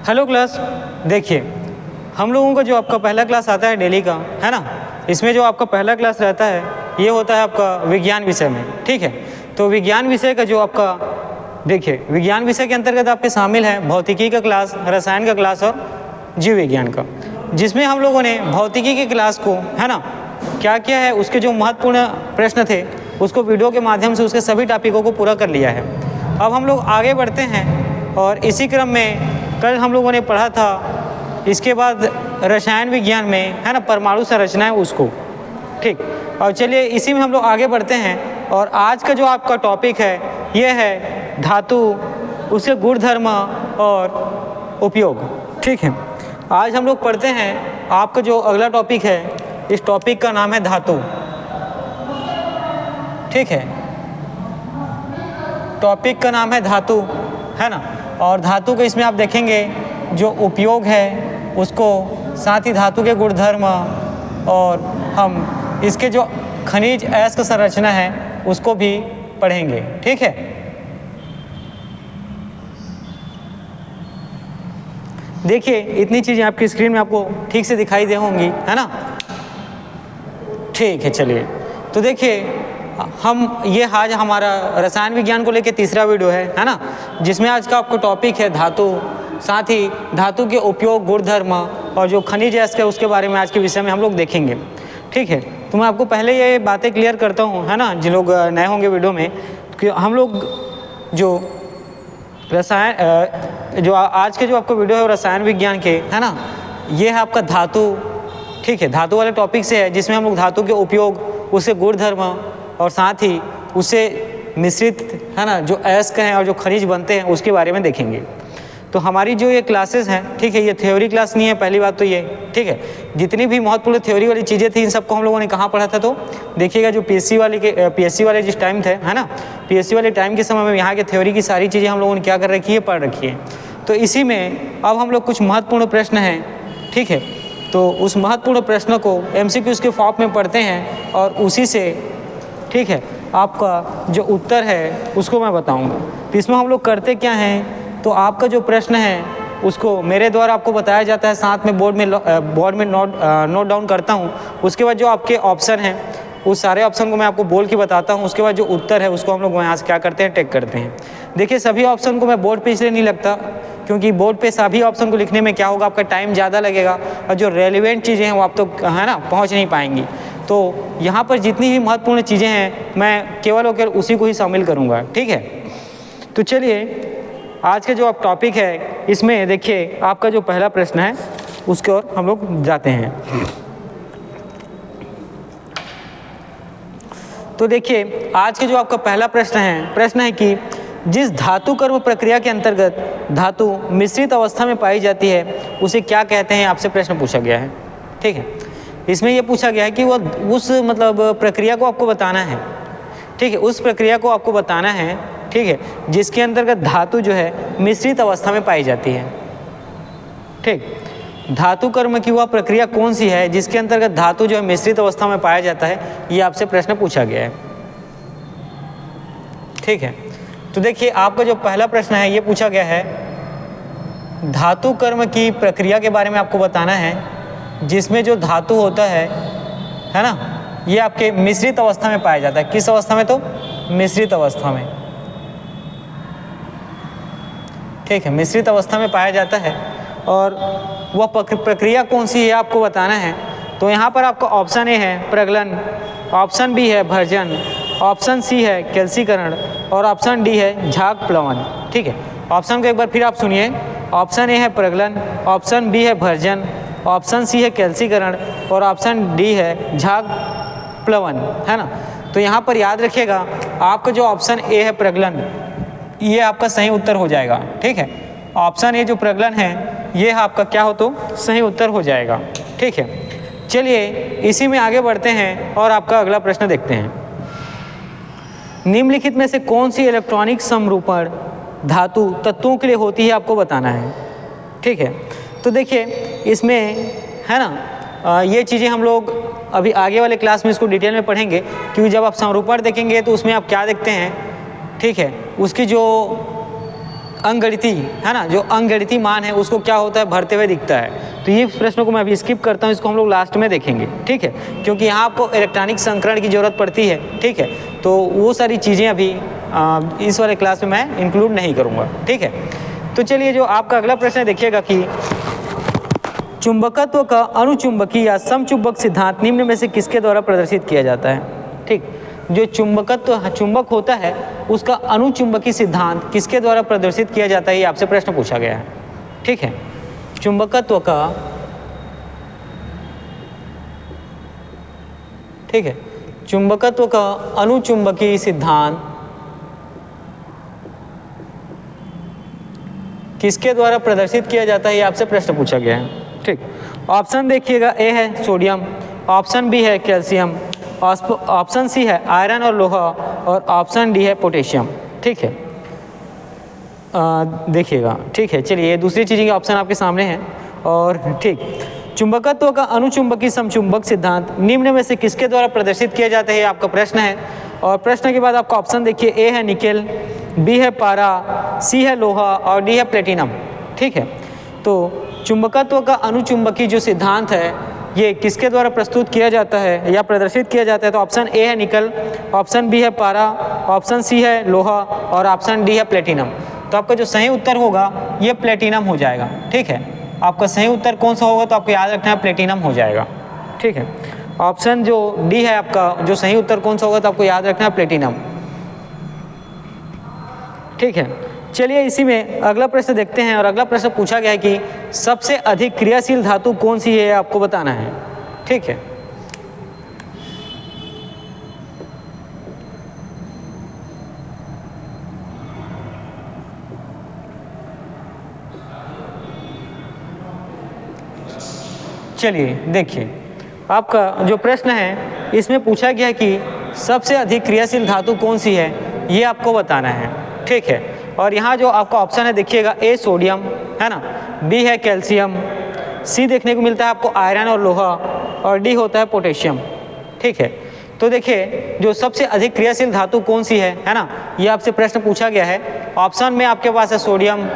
Hello class, देखिए हम लोगों का जो आपका पहला क्लास आता है डेली का, है ना। इसमें जो आपका पहला क्लास रहता है ये होता है आपका विज्ञान विषय में, ठीक है। तो विज्ञान विषय का जो आपका देखिए विज्ञान विषय के अंतर्गत आपके शामिल है भौतिकी का क्लास, रसायन का क्लास और जीव विज्ञान का, जिसमें हम लोगों ने भौतिकी के क्लास को, है ना, क्या क्या है उसके जो महत्वपूर्ण प्रश्न थे उसको वीडियो के माध्यम से उसके सभी टॉपिकों को पूरा कर लिया है। अब हम लोग आगे बढ़ते हैं और इसी क्रम में कल हम लोगों ने पढ़ा था, इसके बाद रसायन विज्ञान में, है ना, परमाणु संरचना है उसको, ठीक। और चलिए इसी में हम लोग आगे बढ़ते हैं और आज का जो आपका टॉपिक है ये है धातु, उसके गुणधर्म और उपयोग, ठीक है। आज हम लोग पढ़ते हैं आपका जो अगला टॉपिक है, इस टॉपिक का नाम है धातु, ठीक है। टॉपिक का नाम है धातु, है ना। और धातु के इसमें आप देखेंगे जो उपयोग है उसको, साथ ही धातु के गुणधर्म और हम इसके जो खनिज अयस्क संरचना है उसको भी पढ़ेंगे, ठीक है। देखिए इतनी चीज़ें आपकी स्क्रीन में आपको ठीक से दिखाई दे होंगी, है ना, ठीक है। चलिए तो देखिए हम ये आज हमारा रसायन विज्ञान को लेकर तीसरा वीडियो है ना, जिसमें आज का आपको टॉपिक है धातु, साथ ही धातु के उपयोग, गुणधर्म और जो खनिज अयस्क है उसके बारे में आज के विषय में हम लोग देखेंगे, ठीक है। तो मैं आपको पहले ये बातें क्लियर करता हूँ, है ना, जिन लोग नए होंगे वीडियो में, कि हम लोग जो रसायन जो आज के जो आपका वीडियो है रसायन विज्ञान के, है ना, ये है आपका धातु, ठीक है। धातु वाले टॉपिक से है जिसमें हम लोग धातु के उपयोग, उसके गुणधर्म और साथ ही उससे मिश्रित, है ना, जो अयस्क हैं और जो खनिज बनते हैं उसके बारे में देखेंगे। तो हमारी जो ये क्लासेस हैं, ठीक है, ये थ्योरी क्लास नहीं है, पहली बात तो ये, ठीक है। जितनी भी महत्वपूर्ण थ्योरी वाली चीज़ें थी इन सबको हम लोगों ने कहाँ पढ़ा था, तो देखिएगा जो पीएससी वाले जिस टाइम थे, है ना, पीएससी वाले टाइम के समय में यहाँ के थ्योरी की सारी चीज़ें हम लोगों ने क्या कर रखी है, पढ़ रखी है। तो इसी में अब हम लोग कुछ महत्वपूर्ण प्रश्न हैं, ठीक है, तो उस महत्वपूर्ण प्रश्नों को MCQs के फॉर्म में पढ़ते हैं और उसी से, ठीक है, आपका जो उत्तर है उसको मैं बताऊंगा। तो इसमें हम लोग करते क्या हैं, तो आपका जो प्रश्न है उसको मेरे द्वारा आपको बताया जाता है, साथ में बोर्ड में नोट डाउन करता हूँ। उसके बाद जो आपके ऑप्शन हैं उस सारे ऑप्शन को मैं आपको बोल के बताता हूँ। उसके बाद जो उत्तर है उसको हम लोग यहाँ से क्या करते हैं, टेक करते हैं। देखिए सभी ऑप्शन को मैं बोर्ड पे इसलिए नहीं लगता क्योंकि बोर्ड पे सभी ऑप्शन को लिखने में क्या होगा, आपका टाइम ज़्यादा लगेगा और जो रेलिवेंट चीज़ें हैं वो आप तो, है ना, पहुँच नहीं पाएंगी। तो यहाँ पर जितनी भी महत्वपूर्ण चीज़ें हैं मैं केवल और केवल उसी को ही शामिल करूँगा, ठीक है। तो चलिए आज का जो आप टॉपिक है इसमें देखिए आपका जो पहला प्रश्न है उसके ओर हम लोग जाते हैं। तो देखिए आज के जो आपका पहला प्रश्न है कि जिस धातु कर्म प्रक्रिया के अंतर्गत धातु मिश्रित अवस्था में पाई जाती है उसे क्या कहते हैं, आपसे प्रश्न पूछा गया है, ठीक है। इसमें यह पूछा गया है कि वो उस मतलब प्रक्रिया को आपको बताना है, ठीक है, उस प्रक्रिया को आपको बताना है, ठीक है, जिसके अंतर्गत धातु जो है मिश्रित अवस्था में पाई जाती है, ठीक। धातु कर्म की वह प्रक्रिया कौन सी है जिसके अंतर्गत धातु जो है मिश्रित अवस्था में पाया जाता है, ये आपसे प्रश्न पूछा गया है, ठीक है। तो देखिए आपका जो पहला प्रश्न है ये पूछा गया है धातु कर्म की प्रक्रिया के बारे में आपको बताना है जिसमें जो धातु होता है ना, ये आपके मिश्रित अवस्था में पाया जाता है। किस अवस्था में, तो मिश्रित अवस्था में, ठीक है, मिश्रित अवस्था में पाया जाता है। और वह प्रक्रिया कौन सी है आपको बताना है। तो यहाँ पर आपका ऑप्शन ए है प्रगलन, ऑप्शन बी है भर्जन, ऑप्शन सी है कैल्सीकरण और ऑप्शन डी है झाग प्लवन, ठीक है। ऑप्शन को एक बार फिर आप सुनिए, ऑप्शन ए है प्रगलन, ऑप्शन बी है भर्जन, ऑप्शन सी है कैल्सीकरण और ऑप्शन डी है झाग प्लवन, है ना। तो यहाँ पर याद रखिएगा आपका जो ऑप्शन ए है प्रगलन, ये आपका सही उत्तर हो जाएगा, ठीक है। ऑप्शन ए जो प्रगलन है ये आपका क्या हो, तो सही उत्तर हो जाएगा, ठीक है। चलिए इसी में आगे बढ़ते हैं और आपका अगला प्रश्न देखते हैं। निम्नलिखित में से कौन सी इलेक्ट्रॉनिक समरूपण धातु तत्वों के लिए होती है, आपको बताना है, ठीक है। तो देखिए इसमें, है ना, ये चीज़ें हम लोग अभी आगे वाले क्लास में इसको डिटेल में पढ़ेंगे, क्योंकि जब आप समरूपण देखेंगे तो उसमें आप क्या देखते हैं, ठीक है, उसकी जो अंगणिती है ना, जो अंगणिती मान है उसको क्या होता है, भरते हुए दिखता है। तो ये प्रश्नों को मैं अभी स्किप करता हूँ, इसको हम लोग लास्ट में देखेंगे, ठीक है, क्योंकि यहाँ आपको इलेक्ट्रॉनिक संकरण की ज़रूरत पड़ती है, ठीक है। तो वो सारी चीज़ें अभी इस वाले क्लास में मैं इंक्लूड नहीं करूँगा, ठीक है। तो चलिए जो आपका अगला प्रश्न है देखिएगा कि चुंबकत्व का अनुचुंबकीय या समचुंबक सिद्धांत निम्न में से किसके द्वारा प्रदर्शित किया जाता है, ठीक। जो चुंबकत्व चुंबक होता है उसका अनुचुंबकीय सिद्धांत किसके द्वारा प्रदर्शित किया जाता है, ये आपसे प्रश्न पूछा गया है, ठीक है। चुंबकत्व का, ठीक है, चुंबकत्व का अनुचुंबकीय सिद्धांत किसके द्वारा प्रदर्शित किया जाता है, ये आपसे प्रश्न पूछा गया है, ठीक। ऑप्शन देखिएगा, ए है सोडियम, ऑप्शन बी है कैल्शियम, ऑप्शन सी है आयरन और लोहा, और ऑप्शन डी है पोटेशियम, ठीक है। देखिएगा, ठीक है। चलिए दूसरी चीज़ के ऑप्शन आपके सामने हैं, और ठीक, चुंबकत्व का अनुचुंबकीय समचुंबक सिद्धांत निम्न में से किसके द्वारा प्रदर्शित किया जाता है, आपका प्रश्न है। और प्रश्न के बाद आपका ऑप्शन देखिए, ए है निकेल, बी है पारा, सी है लोहा, और डी है प्लेटिनम, ठीक है। तो चुंबकत्व का अनुचुंबकीय जो सिद्धांत है ये किसके द्वारा प्रस्तुत किया जाता है या प्रदर्शित किया जाता है, तो ऑप्शन ए है निकल, ऑप्शन बी है पारा, ऑप्शन सी है लोहा, और ऑप्शन डी है प्लेटिनम। तो आपका जो सही उत्तर होगा ये प्लेटिनम हो जाएगा, ठीक है। आपका सही उत्तर कौन सा होगा, तो आपको याद रखना है प्लेटिनम हो जाएगा, ठीक है। ऑप्शन जो डी है आपका जो सही उत्तर कौन सा होगा, तो आपको याद रखना है प्लेटिनम, ठीक है। चलिए इसी में अगला प्रश्न देखते हैं, और अगला प्रश्न पूछा गया है कि सबसे अधिक क्रियाशील धातु कौन सी है, आपको बताना है, ठीक है। चलिए देखिए, आपका जो प्रश्न है इसमें पूछा गया है कि सबसे अधिक क्रियाशील धातु कौन सी है, ये आपको बताना है, ठीक है। और यहाँ जो आपका ऑप्शन है देखिएगा, ए सोडियम है ना, बी है कैल्शियम, सी देखने को मिलता है आपको आयरन और लोहा, और डी होता है पोटेशियम, ठीक है। तो देखिए जो सबसे अधिक क्रियाशील धातु कौन सी है ना, ये आपसे प्रश्न पूछा गया है। ऑप्शन में आपके पास है सोडियम,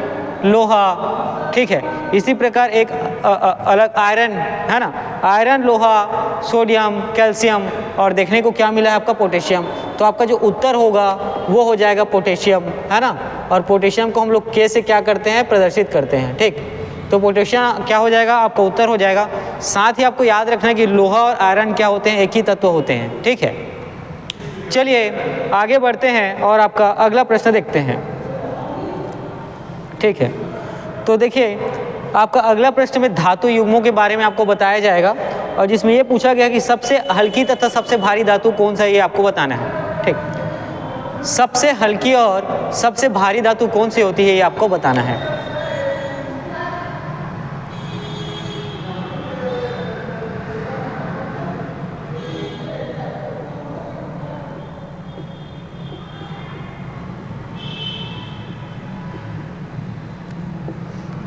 लोहा, ठीक है। इसी प्रकार एक अलग आयरन है ना, आयरन, लोहा, सोडियम, कैल्शियम, और देखने को क्या मिला है आपका पोटेशियम। तो आपका जो उत्तर होगा वो हो जाएगा पोटेशियम, है ना। और पोटेशियम को हम लोग के से क्या करते हैं, प्रदर्शित करते हैं, ठीक। तो पोटेशियम क्या हो जाएगा, आपका उत्तर हो जाएगा। साथ ही आपको याद रखना है कि लोहा और आयरन क्या होते हैं, एक ही तत्व होते हैं, ठीक है। चलिए आगे बढ़ते हैं और आपका अगला प्रश्न देखते हैं, ठीक है। तो देखिए आपका अगला प्रश्न में धातु युग्मों के बारे में आपको बताया जाएगा, और जिसमें ये पूछा गया कि सबसे हल्की तथा सबसे भारी धातु कौन सा है, ये आपको बताना है, ठीक। सबसे हल्की और सबसे भारी धातु कौन सी होती है, ये आपको बताना है।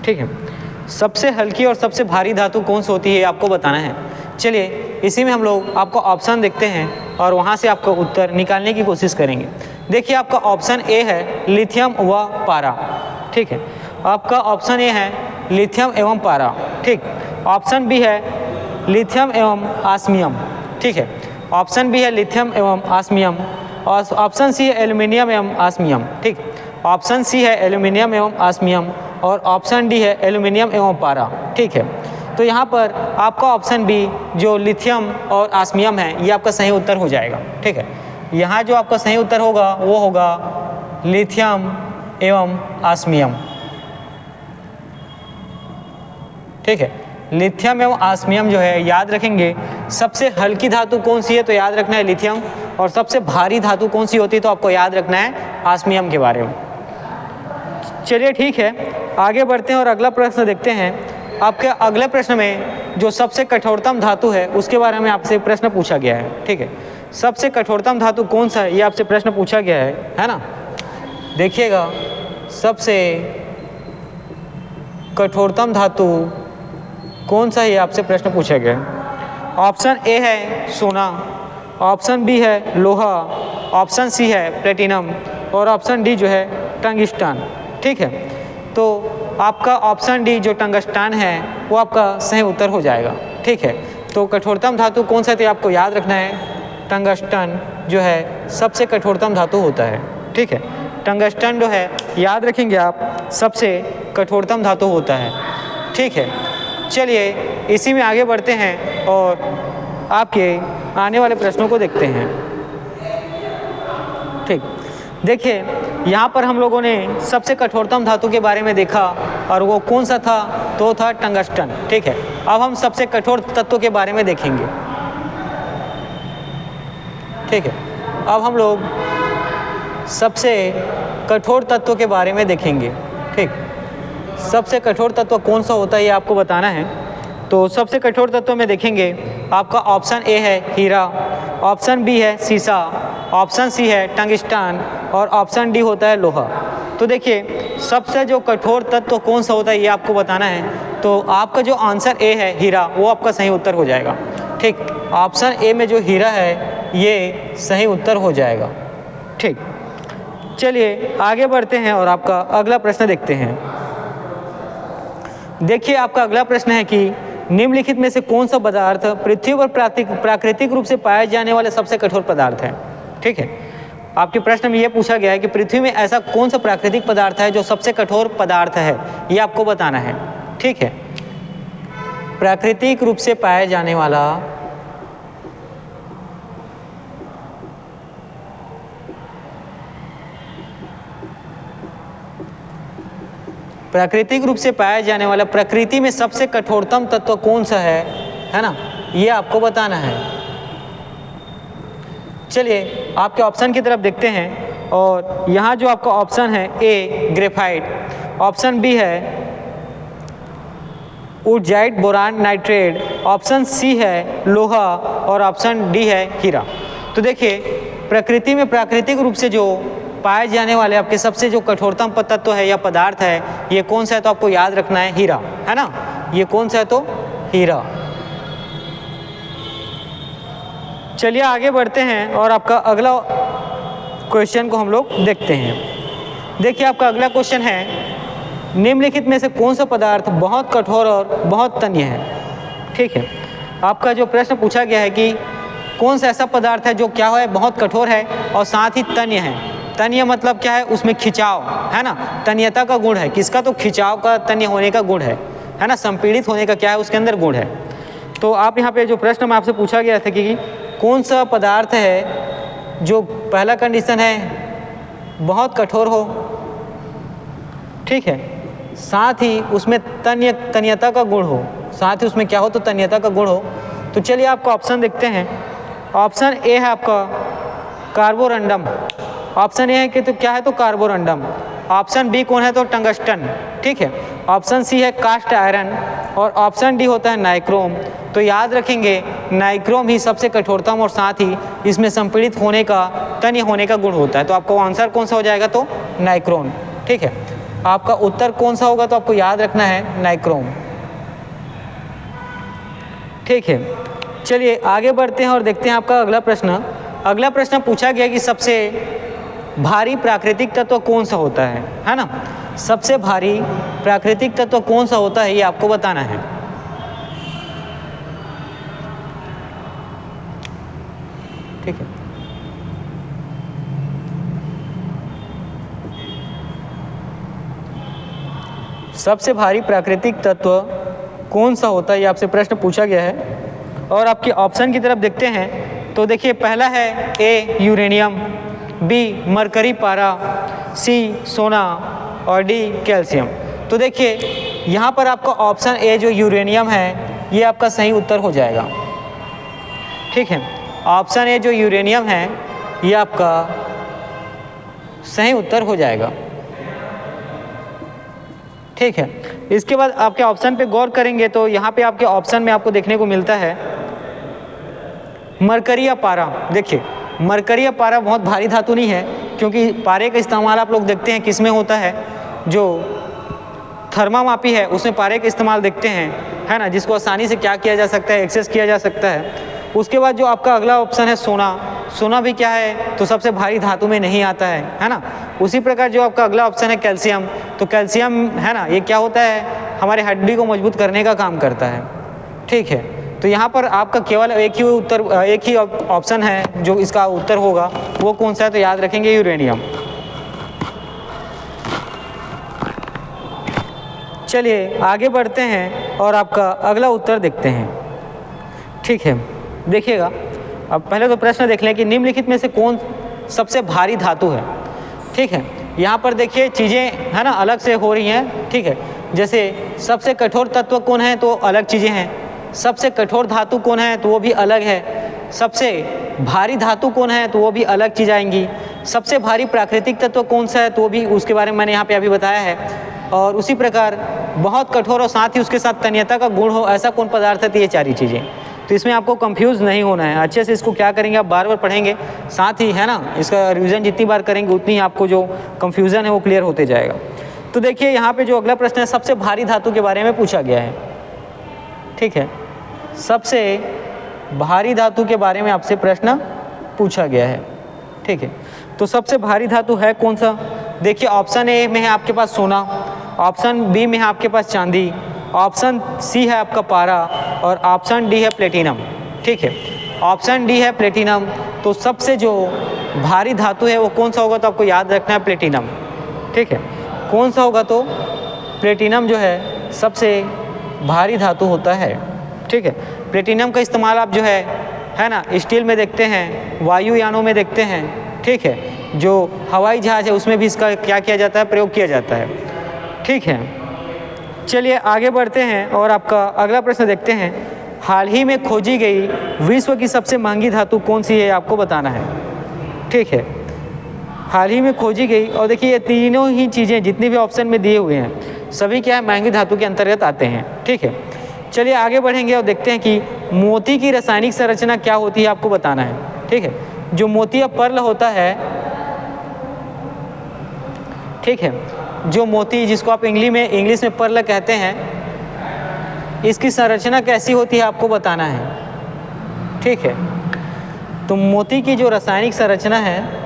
ठीक है, सबसे हल्की और सबसे भारी धातु कौन सी होती है, आपको बताना है। चलिए इसी में हम लोग आपको ऑप्शन देखते हैं और वहाँ से आपका उत्तर निकालने की कोशिश करेंगे। देखिए आपका ऑप्शन ए है लिथियम व पारा, ठीक है। आपका ऑप्शन ए है लिथियम एवं पारा, ठीक। ऑप्शन बी है लिथियम एवं आस्मियम, ठीक है। ऑप्शन बी है लिथियम एवं आस्मियम, और ऑप्शन सी है एल्युमिनियम एवं आस्मियम, ठीक। ऑप्शन सी है एल्युमिनियम एवं आस्मियम, और ऑप्शन डी है एल्युमिनियम एवं पारा, ठीक है। तो यहाँ पर आपका ऑप्शन बी जो लिथियम और आस्मियम है ये आपका सही उत्तर हो जाएगा, ठीक है। यहाँ जो आपका सही उत्तर होगा वो होगा लिथियम एवं आस्मियम, ठीक है। लिथियम एवं आस्मियम जो है याद रखेंगे, सबसे हल्की धातु कौन सी है तो याद रखना है लिथियम, और सबसे भारी धातु कौन सी होती है तो आपको याद रखना है आस्मियम के बारे में। चलिए ठीक है, आगे बढ़ते हैं और अगला प्रश्न देखते हैं। आपके अगले प्रश्न में जो सबसे कठोरतम धातु है उसके बारे में आपसे प्रश्न पूछा गया है, ठीक है। सबसे कठोरतम धातु कौन सा है ये आपसे प्रश्न पूछा गया है ना। देखिएगा सबसे कठोरतम धातु कौन सा है ये आपसे प्रश्न पूछा गया है। ऑप्शन ए है सोना, ऑप्शन बी है लोहा, ऑप्शन सी है प्लेटिनम, और ऑप्शन डी जो है टंगिस्टन, ठीक है। तो आपका ऑप्शन डी जो टंगस्टन है वो आपका सही उत्तर हो जाएगा। ठीक है, तो कठोरतम धातु कौन सा थे आपको याद रखना है, टंगस्टन जो है सबसे कठोरतम धातु होता है। ठीक है, टंगस्टन जो है याद रखेंगे आप, सबसे कठोरतम धातु होता है। ठीक है, चलिए इसी में आगे बढ़ते हैं और आपके आने वाले प्रश्नों को देखते हैं। ठीक, देखिए यहाँ पर हम लोगों ने सबसे कठोरतम धातु के बारे में देखा और वो कौन सा था, तो था टंगस्टन। ठीक है, अब हम सबसे कठोर तत्व के बारे में देखेंगे। ठीक है, अब हम लोग सबसे कठोर तत्व के बारे में देखेंगे। ठीक, सबसे कठोर तत्व कौन सा होता है ये आपको बताना है। तो सबसे कठोर तत्व में देखेंगे आपका ऑप्शन ए है हीरा, ऑप्शन बी है सीसा, ऑप्शन सी है टंगस्टन और ऑप्शन डी होता है लोहा। तो देखिए सबसे जो कठोर तत्व कौन सा होता है ये आपको बताना है। तो आपका जो आंसर ए है हीरा वो आपका सही उत्तर हो जाएगा। ठीक, ऑप्शन ए में जो हीरा है ये सही उत्तर हो जाएगा। ठीक, चलिए आगे बढ़ते हैं और आपका अगला प्रश्न देखते हैं। देखिए आपका अगला प्रश्न है कि निम्नलिखित में से कौन सा पदार्थ पृथ्वी पर प्राकृतिक रूप से पाए जाने वाले सबसे कठोर पदार्थ है। ठीक है, आपके प्रश्न में यह पूछा गया है कि पृथ्वी में ऐसा कौन सा प्राकृतिक पदार्थ है जो सबसे कठोर पदार्थ है, ये आपको बताना है। ठीक है, प्राकृतिक रूप से पाए जाने वाला प्राकृतिक रूप से पाया जाने वाला प्रकृति में सबसे कठोरतम तत्व कौन सा है ना, ये आपको बताना है। चलिए आपके ऑप्शन की तरफ देखते हैं और यहाँ जो आपका ऑप्शन है ए ग्रेफाइट, ऑप्शन बी है उर्जाइट बोरान नाइट्रेट, ऑप्शन सी है लोहा और ऑप्शन डी है हीरा। तो देखिए प्रकृति में प्राकृतिक रूप से जो पाए जाने वाले आपके सबसे जो कठोरतम तत्व है या पदार्थ है ये कौन सा है, तो आपको याद रखना है हीरा, है ना। ये कौन सा है, तो हीरा। चलिए आगे बढ़ते हैं और आपका अगला क्वेश्चन को हम लोग देखते हैं। देखिए आपका अगला क्वेश्चन है निम्नलिखित में से कौन सा पदार्थ बहुत कठोर और बहुत तन्य है। ठीक है, आपका जो प्रश्न पूछा गया है कि कौन सा ऐसा पदार्थ है जो क्या है, बहुत कठोर है और साथ ही तन्य है। तन्य मतलब क्या है, उसमें खिंचाव है ना, तन्यता का गुण है। किसका, तो खिंचाव का, तन्य होने का गुण है ना, संपीड़ित होने का क्या है उसके अंदर गुण है। तो आप यहाँ पे जो प्रश्न में आपसे पूछा गया था कि कौन सा पदार्थ है जो पहला कंडीशन है बहुत कठोर हो, ठीक है, साथ ही उसमें तन्यता का गुण हो, साथ ही उसमें क्या हो, तो तन्यता का गुण हो। तो चलिए आपका ऑप्शन देखते हैं। ऑप्शन ए है आपका कार्बोरंडम, ऑप्शन ए है कि तो क्या है, तो कार्बोरंडम। ऑप्शन बी कौन है, तो टंगस्टन। ठीक है, ऑप्शन सी है कास्ट आयरन और ऑप्शन डी होता है नाइक्रोम। तो याद रखेंगे नाइक्रोम ही सबसे कठोरतम और साथ ही इसमें संपीड़ित होने का, तन्य होने का गुण होता है। तो आपका आंसर कौन सा हो जाएगा, तो नाइक्रोम। ठीक है, आपका उत्तर कौन सा होगा, तो आपको याद रखना है नाइक्रोम। ठीक है, चलिए आगे बढ़ते हैं और देखते हैं आपका अगला प्रश्न। अगला प्रश्न पूछा गया कि सबसे भारी प्राकृतिक तत्व कौन सा होता है ना। सबसे भारी प्राकृतिक तत्व कौन सा होता है ये आपको बताना है। ठीक है, सबसे भारी प्राकृतिक तत्व कौन सा होता है ये आपसे प्रश्न पूछा गया है और आपके ऑप्शन की तरफ देखते हैं। तो देखिए पहला है ए यूरेनियम, बी मरकरी पारा, सी सोना और डी कैल्शियम। तो देखिए यहाँ पर आपका ऑप्शन ए जो यूरेनियम है ये आपका सही उत्तर हो जाएगा। ठीक है, ऑप्शन ए जो यूरेनियम है ये आपका सही उत्तर हो जाएगा। ठीक है, इसके बाद आपके ऑप्शन पे गौर करेंगे तो यहाँ पे आपके ऑप्शन में आपको देखने को मिलता है मरकरी या पारा। देखिए मरकरी या पारा बहुत भारी धातु नहीं है, क्योंकि पारे का इस्तेमाल आप लोग देखते हैं किस में होता है, जो थर्मामापी है उसमें पारे का इस्तेमाल देखते हैं, है ना, जिसको आसानी से क्या किया जा सकता है, एक्सेस किया जा सकता है। उसके बाद जो आपका अगला ऑप्शन है सोना, सोना भी क्या है, तो सबसे भारी धातु में नहीं आता है ना। उसी प्रकार जो आपका अगला ऑप्शन है कैल्शियम, तो कैल्शियम है ना, ये क्या होता है, हमारे हड्डी को मजबूत करने का काम करता है। ठीक है, तो यहाँ पर आपका केवल एक ही ऑप्शन है जो इसका उत्तर होगा, वो कौन सा है, तो याद रखेंगे यूरेनियम। चलिए आगे बढ़ते हैं और आपका अगला उत्तर देखते हैं। ठीक है, देखिएगा, अब पहले तो प्रश्न देख लें कि निम्नलिखित में से कौन सबसे भारी धातु है। ठीक है, यहाँ पर देखिए चीज़ें है ना अलग से हो रही हैं। ठीक है, जैसे सबसे कठोर तत्व कौन है, तो अलग चीज़ें हैं। सबसे कठोर धातु कौन है, तो वो भी अलग है। सबसे भारी धातु कौन है, तो वो भी अलग चीज़ आएंगी। सबसे भारी प्राकृतिक तत्व कौन सा है, तो वो भी उसके बारे में मैंने यहाँ पे अभी बताया है। और उसी प्रकार बहुत कठोर और साथ ही उसके साथ तन्यता का गुण हो, ऐसा कौन पदार्थ है, तो ये सारी चीज़ें। तो इसमें आपको कंफ्यूज नहीं होना है, अच्छे से इसको क्या करेंगे, आप बार बार पढ़ेंगे, साथ ही है ना इसका रिवीजन जितनी बार करेंगे उतनी ही आपको जो कंफ्यूजन है वो क्लियर होते जाएगा। तो देखिए यहाँ पे जो अगला प्रश्न है, सबसे भारी धातु के बारे में पूछा गया है। ठीक है, सबसे भारी धातु के बारे में आपसे प्रश्न पूछा गया है। ठीक है, तो सबसे भारी धातु है कौन सा, देखिए ऑप्शन ए में है आपके पास सोना, ऑप्शन बी में है आपके पास चांदी, ऑप्शन सी है आपका पारा और ऑप्शन डी है प्लेटिनम। ठीक है, ऑप्शन डी है प्लेटिनम। तो सबसे जो भारी धातु है वो कौन सा होगा, तो आपको याद रखना है प्लेटिनम। ठीक है, कौन सा होगा, तो प्लेटिनम जो है सबसे भारी धातु होता है। ठीक है, प्लेटिनम का इस्तेमाल आप जो है ना स्टील में देखते हैं, वायुयानों में देखते हैं। ठीक है, जो हवाई जहाज है उसमें भी इसका क्या किया जाता है, प्रयोग किया जाता है। ठीक है, चलिए आगे बढ़ते हैं और आपका अगला प्रश्न देखते हैं। हाल ही में खोजी गई विश्व की सबसे महंगी धातु कौन सी है, आपको बताना है। ठीक है, हाल ही में खोजी गई, और देखिए ये तीनों ही चीज़ें जितनी भी ऑप्शन में दिए हुए हैं सभी क्या है, महंगी धातु के अंतर्गत आते हैं। ठीक है, चलिए आगे बढ़ेंगे और देखते हैं कि मोती की रासायनिक संरचना क्या होती है, आपको बताना है। ठीक है, जो मोती या पर्ल होता है, ठीक है, जो मोती जिसको आप इंग्लिश में पर्ल कहते हैं, इसकी संरचना कैसी होती है आपको बताना है। ठीक है, तो मोती की जो रासायनिक संरचना है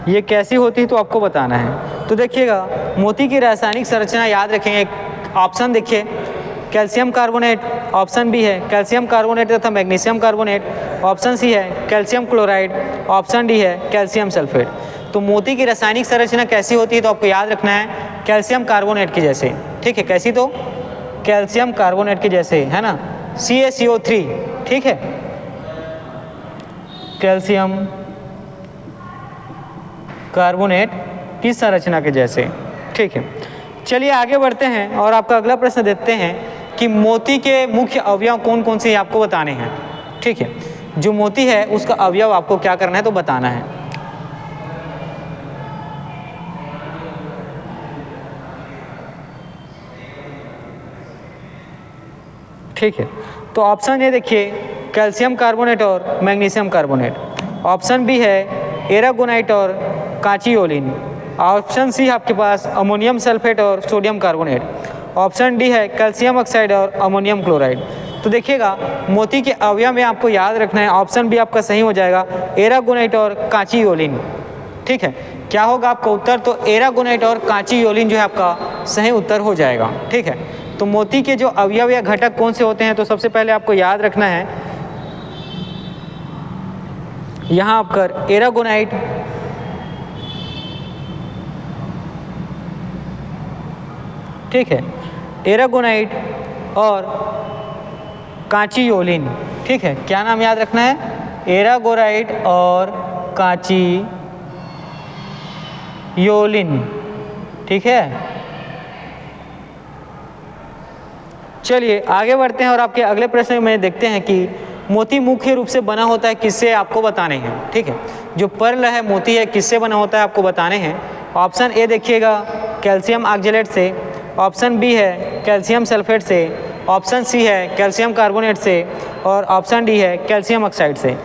ये कैसी होती है, तो आपको बताना है। तो देखिएगा मोती की रासायनिक संरचना याद रखेंगे, ऑप्शन देखिए कैल्शियम कार्बोनेट, ऑप्शन बी है कैल्शियम कार्बोनेट तथा मैग्नीशियम कार्बोनेट, ऑप्शन सी है कैल्शियम क्लोराइड, ऑप्शन डी है कैल्शियम सल्फेट। तो मोती की रासायनिक संरचना कैसी होती है, तो आपको याद रखना है कैल्शियम कार्बोनेट की जैसे। ठीक है, कैसी, तो कैल्शियम कार्बोनेट के जैसे, है ना, CaCO3। ठीक है, कैल्शियम कार्बोनेट की संरचना के जैसे। ठीक है, चलिए आगे बढ़ते हैं और आपका अगला प्रश्न देखते हैं कि मोती के मुख्य अवयव कौन कौन से आपको बताने हैं। ठीक है, जो मोती है उसका अवयव आपको क्या करना है, तो बताना है। ठीक है, तो ऑप्शन ए देखिए कैल्शियम कार्बोनेट और मैग्नीशियम कार्बोनेट, ऑप्शन बी है एरागोनाइट और कांचियोलिन, ऑप्शन सी आपके पास अमोनियम सल्फेट और सोडियम कार्बोनेट, ऑप्शन डी है कैल्शियम ऑक्साइड और अमोनियम क्लोराइड। तो देखिएगा मोती के अवयव में आपको याद रखना है, ऑप्शन बी आपका सही हो जाएगा, एरागोनाइट और कांचियोलिन। ठीक है, क्या होगा आपका उत्तर, तो एरागोनाइट और कांचियोलिन जो है आपका सही उत्तर हो जाएगा। ठीक है, तो मोती के जो अवयव या घटक कौन से होते हैं, तो सबसे पहले आपको याद रखना है यहाँ आपका एरागोनाइट, ठीक है, एरागोनाइट और कांचियोलिन। ठीक है, क्या नाम याद रखना है, एरागोनाइट और कांचियोलिन। ठीक है, चलिए आगे बढ़ते हैं और आपके अगले प्रश्न में देखते हैं कि मोती मुख्य रूप से बना होता है किससे, आपको बताने हैं। ठीक है, जो पर्ल है मोती है किससे बना होता है आपको बताने हैं। ऑप्शन ए देखिएगा कैल्शियम ऑक्जेलेट से, ऑप्शन बी है कैल्शियम सल्फेट से, ऑप्शन सी है कैल्शियम कार्बोनेट से और ऑप्शन डी है कैल्शियम ऑक्साइड से।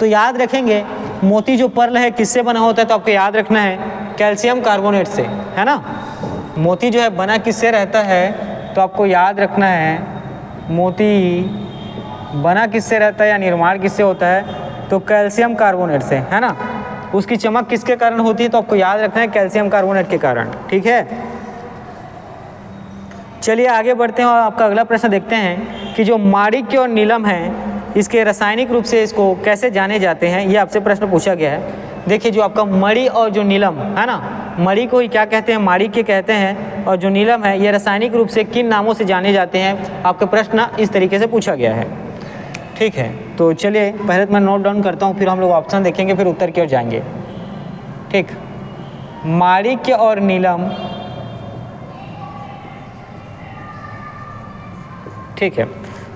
तो याद रखेंगे मोती जो पर्ल है किससे बना होता है, तो आपको याद रखना है कैल्शियम कार्बोनेट से, है ना। मोती जो है बना किससे रहता है, तो आपको याद रखना है मोती बना किससे रहता है या निर्माण किससे होता है, तो कैल्शियम कार्बोनेट से, है ना। उसकी चमक किसके कारण होती है, तो आपको याद रखना है कैल्शियम कार्बोनेट के कारण, ठीक है। चलिए आगे बढ़ते हैं और आपका अगला प्रश्न देखते हैं कि जो माणिक्य और नीलम है इसके रासायनिक रूप से इसको कैसे जाने जाते हैं, ये आपसे प्रश्न पूछा गया है। देखिए जो आपका मणि और जो नीलम है ना, मणि को ही क्या कहते हैं, माणिक्य कहते हैं, और जो नीलम है ये रासायनिक रूप से किन नामों से जाने जाते हैं, आपका प्रश्न इस तरीके से पूछा गया है, ठीक है। तो चलिए पहले तो मैं नोट डाउन करता हूँ, फिर हम लोग ऑप्शन देखेंगे, फिर उत्तर की ओर जाएंगे, ठीक। माणिक्य और नीलम, ठीक है।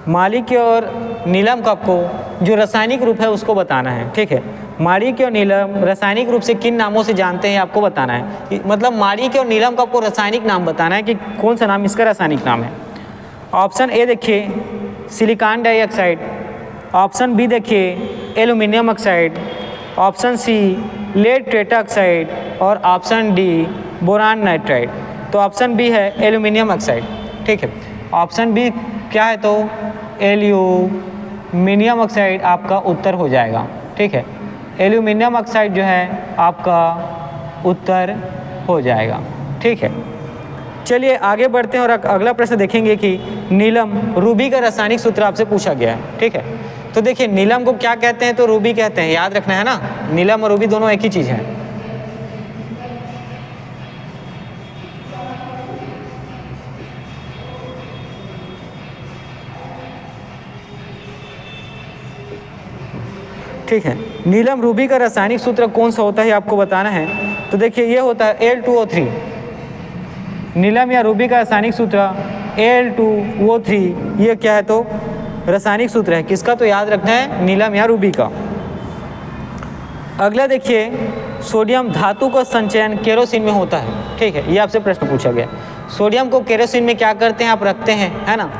माणिक्य और नीलम का आपको जो रासायनिक रूप है उसको बताना है, ठीक है। माणिक्य और नीलम रासायनिक रूप से किन नामों से जानते हैं आपको बताना है, मतलब माणिक्य और नीलम का आपको रासायनिक नाम बताना है कि कौन सा नाम इसका रासायनिक नाम है। ऑप्शन ए देखिए सिलिकॉन डाइऑक्साइड, ऑप्शन बी देखिए aluminium oxide, option C lead tetraoxide और ऑप्शन डी बोरान नाइट्राइड। तो ऑप्शन बी है एल्यूमिनियम ऑक्साइड, ठीक है। ऑप्शन बी क्या है, तो एल्यूमिनियम ऑक्साइड आपका उत्तर हो जाएगा, ठीक है। एल्यूमिनियम ऑक्साइड जो है आपका उत्तर हो जाएगा, ठीक है। चलिए आगे बढ़ते हैं और अगला प्रश्न देखेंगे कि नीलम रूबी का रासायनिक सूत्र आपसे पूछा गया है, ठीक है। तो देखिए नीलम को क्या कहते हैं, तो रूबी कहते हैं, याद रखना है ना, नीलम और रूबी दोनों एक ही चीज़ है। ठीक है, नीलम रूबी का रासायनिक सूत्र कौन सा होता है आपको बताना है। तो देखिए ये होता है Al2O3। नीलम या रूबी का रासायनिक सूत्र Al2O3, ये क्या है, तो रासायनिक सूत्र है किसका, तो याद रखना है नीलम या रूबी का। अगला देखिए सोडियम धातु का संचयन केरोसिन में होता है, ठीक है। ये आपसे प्रश्न पूछा गया। सोडियम को केरोसिन में क्या करते हैं, आप रखते हैं, है ना।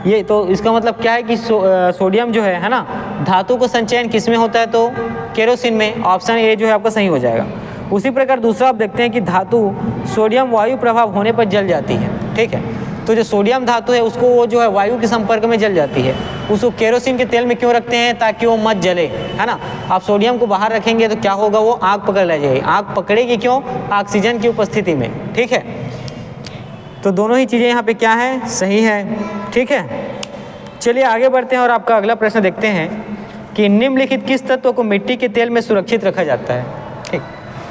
ये तो इसका मतलब क्या है कि सोडियम जो है ना, धातु का संचयन किस में होता है, तो केरोसिन में। ऑप्शन ए जो है आपका सही हो जाएगा। उसी प्रकार दूसरा आप देखते हैं कि धातु सोडियम वायु प्रभाव होने पर जल जाती है, ठीक है। तो जो सोडियम धातु है उसको वो जो है वायु के संपर्क में जल जाती है, उसको केरोसिन के तेल में क्यों रखते हैं, ताकि वो मत जले, है ना। आप सोडियम को बाहर रखेंगे तो क्या होगा, वो आग पकड़ ले जाएगी। आग पकड़ेगी क्यों, ऑक्सीजन की उपस्थिति में, ठीक है। तो दोनों ही चीज़ें यहाँ पे क्या है, सही है, ठीक है। चलिए आगे बढ़ते हैं और आपका अगला प्रश्न देखते हैं कि निम्नलिखित किस तत्व को मिट्टी के तेल में सुरक्षित रखा जाता है, ठीक।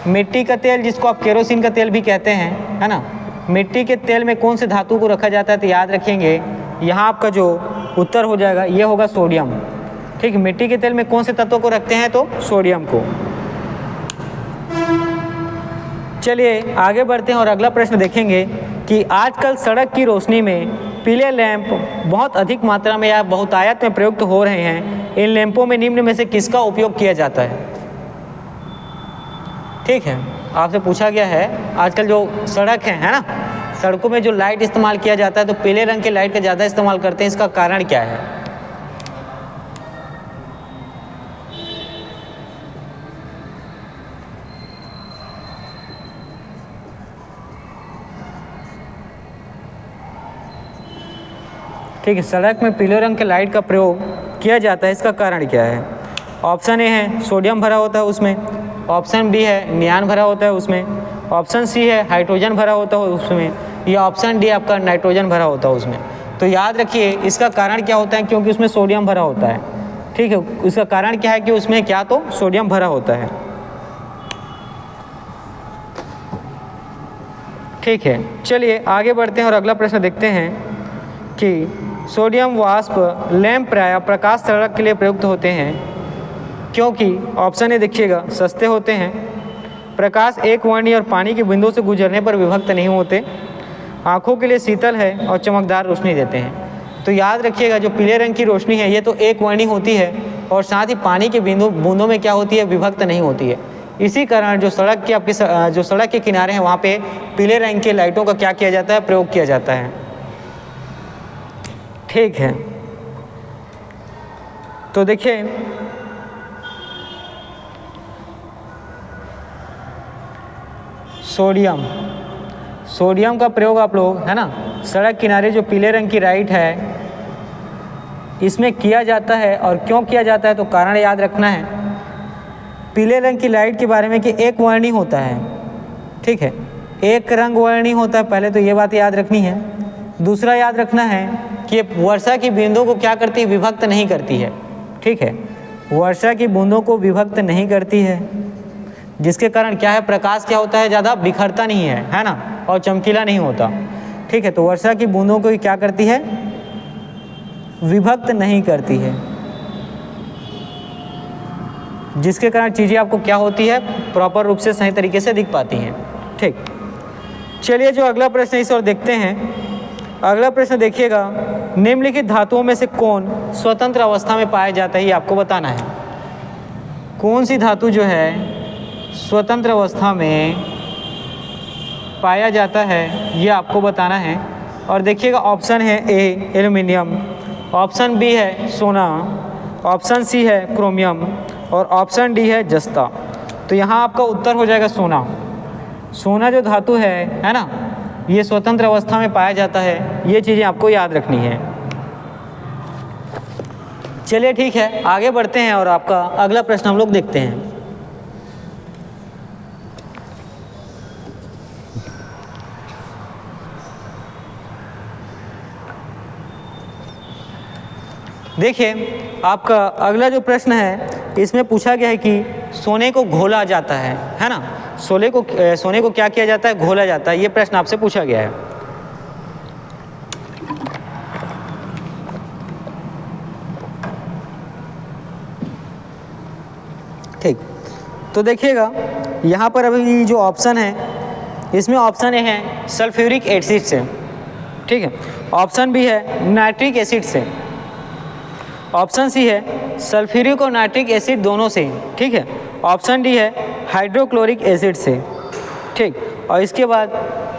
मिट्टी का तेल जिसको आप केरोसिन का तेल भी कहते हैं, है ना, मिट्टी के तेल में कौन से धातु को रखा जाता है, तो याद रखेंगे यहाँ आपका जो उत्तर हो जाएगा ये होगा सोडियम, ठीक। मिट्टी के तेल में कौन से तत्वों को रखते हैं, तो सोडियम को। चलिए आगे बढ़ते हैं और अगला प्रश्न देखेंगे कि आजकल सड़क की रोशनी में पीले लैंप बहुत अधिक मात्रा में या बहुतायत में प्रयुक्त हो रहे हैं। इन लैंपों में निम्न में से किसका उपयोग किया जाता है, ठीक है। आपसे पूछा गया है आजकल जो सड़क है ना, सड़कों में जो लाइट इस्तेमाल किया जाता है तो पीले रंग की लाइट का ज़्यादा इस्तेमाल करते हैं, इसका कारण क्या है। ठीक है, सड़क में पीले रंग के लाइट का प्रयोग किया जाता है, इसका कारण क्या है। ऑप्शन ए है सोडियम भरा होता है उसमें, ऑप्शन बी है नियान भरा होता है उसमें, ऑप्शन सी है हाइड्रोजन भरा होता है उसमें, या ऑप्शन डी आपका नाइट्रोजन भरा होता है उसमें। तो याद रखिए इसका कारण क्या होता है, क्योंकि उसमें सोडियम भरा होता है, ठीक है। इसका कारण क्या है कि उसमें क्या, तो सोडियम भरा होता है, ठीक है। चलिए आगे बढ़ते हैं और अगला प्रश्न देखते हैं कि सोडियम वाष्प लैंप प्रायः प्रकाश सड़क के लिए प्रयुक्त होते हैं क्योंकि, ऑप्शन ए देखिएगा सस्ते होते हैं, प्रकाश एक वर्णीय और पानी के बिंदु से गुजरने पर विभक्त नहीं होते, आँखों के लिए शीतल है और चमकदार रोशनी देते हैं। तो याद रखिएगा जो पीले रंग की रोशनी है ये तो एक वर्णीय होती है और साथ ही पानी के बूंदों में क्या होती है, विभक्त नहीं होती है। इसी कारण जो सड़क की आपकी जो सड़क के किनारे हैं वहाँ पे पीले रंग की लाइटों का क्या किया जाता है, प्रयोग किया जाता है, ठीक है। तो देखिए सोडियम सोडियम का प्रयोग आप लोग, है ना, सड़क किनारे जो पीले रंग की लाइट है इसमें किया जाता है। और क्यों किया जाता है तो कारण याद रखना है। पीले रंग की लाइट के बारे में कि एक वर्णी होता है, ठीक है, एक रंग वर्णी होता है, पहले तो ये बात याद रखनी है। दूसरा याद रखना है कि वर्षा की बूंदों को क्या करती है, विभक्त नहीं करती है, ठीक है, वर्षा की बूंदों को विभक्त नहीं करती है, जिसके कारण क्या है, प्रकाश क्या होता है, ज़्यादा बिखरता नहीं है ना, और चमकीला नहीं होता, ठीक है। तो वर्षा की बूंदों को क्या करती है, विभक्त नहीं करती है, जिसके कारण चीज़ें आपको क्या होती है, प्रॉपर रूप से सही तरीके से दिख पाती हैं, ठीक। चलिए जो अगला प्रश्न इस ओर देखते हैं। अगला प्रश्न देखिएगा, निम्नलिखित धातुओं में से कौन स्वतंत्र अवस्था में पाया जाता है, ये आपको बताना है। कौन सी धातु जो है स्वतंत्र अवस्था में पाया जाता है ये आपको बताना है। और देखिएगा ऑप्शन है ए एल्युमिनियम, ऑप्शन बी है सोना, ऑप्शन सी है क्रोमियम और ऑप्शन डी है जस्ता। तो यहाँ आपका उत्तर हो जाएगा सोना। सोना जो धातु है ना, ये स्वतंत्र अवस्था में पाया जाता है। ये चीज़ें आपको याद रखनी है। चलिए ठीक है, आगे बढ़ते हैं और आपका अगला प्रश्न हम लोग देखते हैं। देखिए आपका अगला जो प्रश्न है इसमें पूछा गया है कि सोने को घोला जाता है ना, सोने को क्या किया जाता है, घोला जाता है। ये प्रश्न आपसे पूछा गया है। ठीक, तो देखिएगा यहाँ पर अभी जो ऑप्शन है इसमें ऑप्शन ए है सल्फ्यूरिक एसिड से, ठीक है, ऑप्शन बी है नाइट्रिक एसिड से, ऑप्शन सी है सल्फ्यूरिक और नाइट्रिक एसिड दोनों से, ठीक है, ऑप्शन डी है हाइड्रोक्लोरिक एसिड से, ठीक। और इसके बाद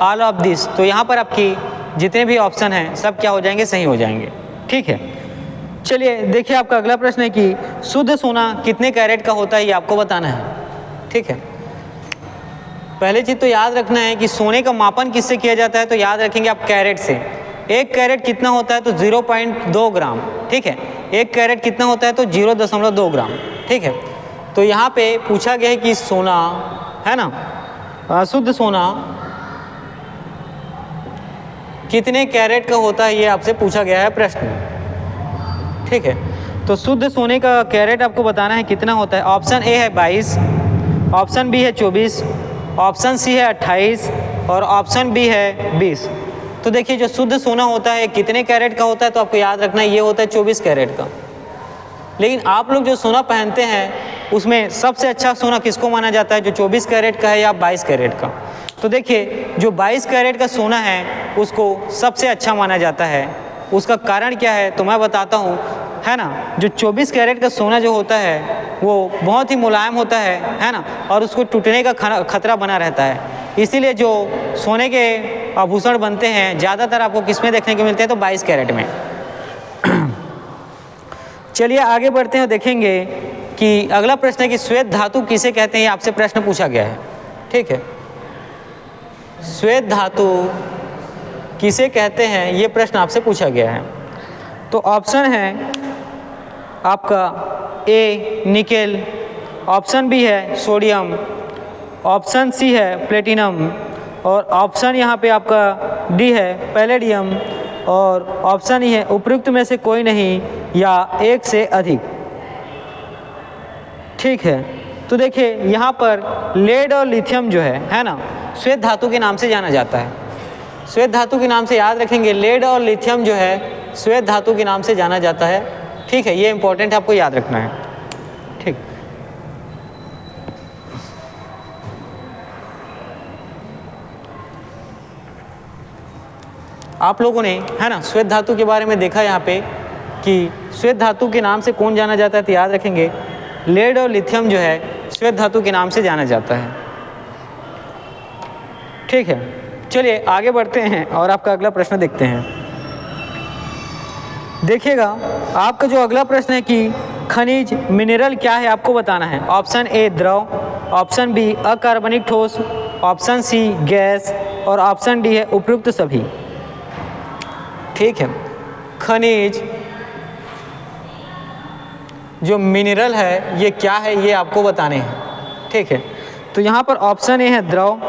ऑल ऑफ दिस। तो यहाँ पर आपकी जितने भी ऑप्शन हैं सब क्या हो जाएंगे, सही हो जाएंगे, ठीक है। चलिए देखिए आपका अगला प्रश्न है कि शुद्ध सोना कितने कैरेट का होता है, ये आपको बताना है, ठीक है। पहले चीज़ तो याद रखना है कि सोने का मापन किससे किया जाता है, तो याद रखेंगे आप कैरेट से। एक कैरेट कितना होता है तो 0.2 ग्राम, ठीक है। एक कैरेट कितना होता है तो 0.2 ग्राम, ठीक है। तो यहाँ पे पूछा गया है कि सोना है ना, शुद्ध सोना कितने कैरेट का होता है, ये आपसे पूछा गया है प्रश्न, ठीक है। तो शुद्ध सोने का कैरेट आपको बताना है कितना होता है। ऑप्शन ए है 22, ऑप्शन बी है 24, ऑप्शन सी है 28 और ऑप्शन बी है 20। तो देखिए जो शुद्ध सोना होता है कितने कैरेट का होता है, तो आपको याद रखना है ये होता है 24 कैरेट का। लेकिन आप लोग जो सोना पहनते हैं उसमें सबसे अच्छा सोना किसको माना जाता है, जो 24 कैरेट का है या 22 कैरेट का। तो देखिए जो 22 कैरेट का सोना है उसको सबसे अच्छा माना जाता है। उसका कारण क्या है तो मैं बताता हूँ, है ना। जो 24 कैरेट का सोना जो होता है वो बहुत ही मुलायम होता है ना, और उसको टूटने का खतरा बना रहता है। इसीलिए जो सोने के आभूषण बनते हैं ज़्यादातर आपको किस में देखने को मिलते हैं, तो 22 कैरेट में। चलिए आगे बढ़ते हैं, देखेंगे कि अगला प्रश्न है कि श्वेत धातु किसे कहते हैं, आपसे प्रश्न पूछा गया है, ठीक है। श्वेत धातु किसे कहते हैं, ये प्रश्न आपसे पूछा गया है। तो ऑप्शन है आपका ए निकेल, ऑप्शन बी है सोडियम, ऑप्शन सी है प्लेटिनम और ऑप्शन यहाँ पे आपका डी है पैलेडियम और ऑप्शन ई है उपयुक्त में से कोई नहीं या एक से अधिक, ठीक है। तो देखिए यहाँ पर लेड और लिथियम जो है ना, श्वेत धातु के नाम से जाना जाता है। श्वेत धातु के नाम से याद रखेंगे, लेड और लिथियम जो है श्वेत धातु के नाम से जाना जाता है, ठीक है। ये इंपॉर्टेंट है, आपको याद रखना है, ठीक। आप लोगों ने, है ना, श्वेत धातु के बारे में देखा यहाँ पे कि श्वेत धातु के नाम से कौन जाना जाता है, तो याद रखेंगे लेड और लिथियम जो है श्वेत धातु के नाम से जाना जाता है, ठीक है। चलिए आगे बढ़ते हैं और आपका अगला प्रश्न देखते हैं। देखिएगा आपका जो अगला प्रश्न है कि खनिज मिनरल क्या है, आपको बताना है। ऑप्शन ए द्रव, ऑप्शन बी अकार्बनिक ठोस, ऑप्शन सी गैस, और ऑप्शन डी है उपयुक्त सभी। ठीक है, खनिज जो मिनरल है ये क्या है ये आपको बताने हैं। ठीक है, तो यहाँ पर ऑप्शन ए है द्रव,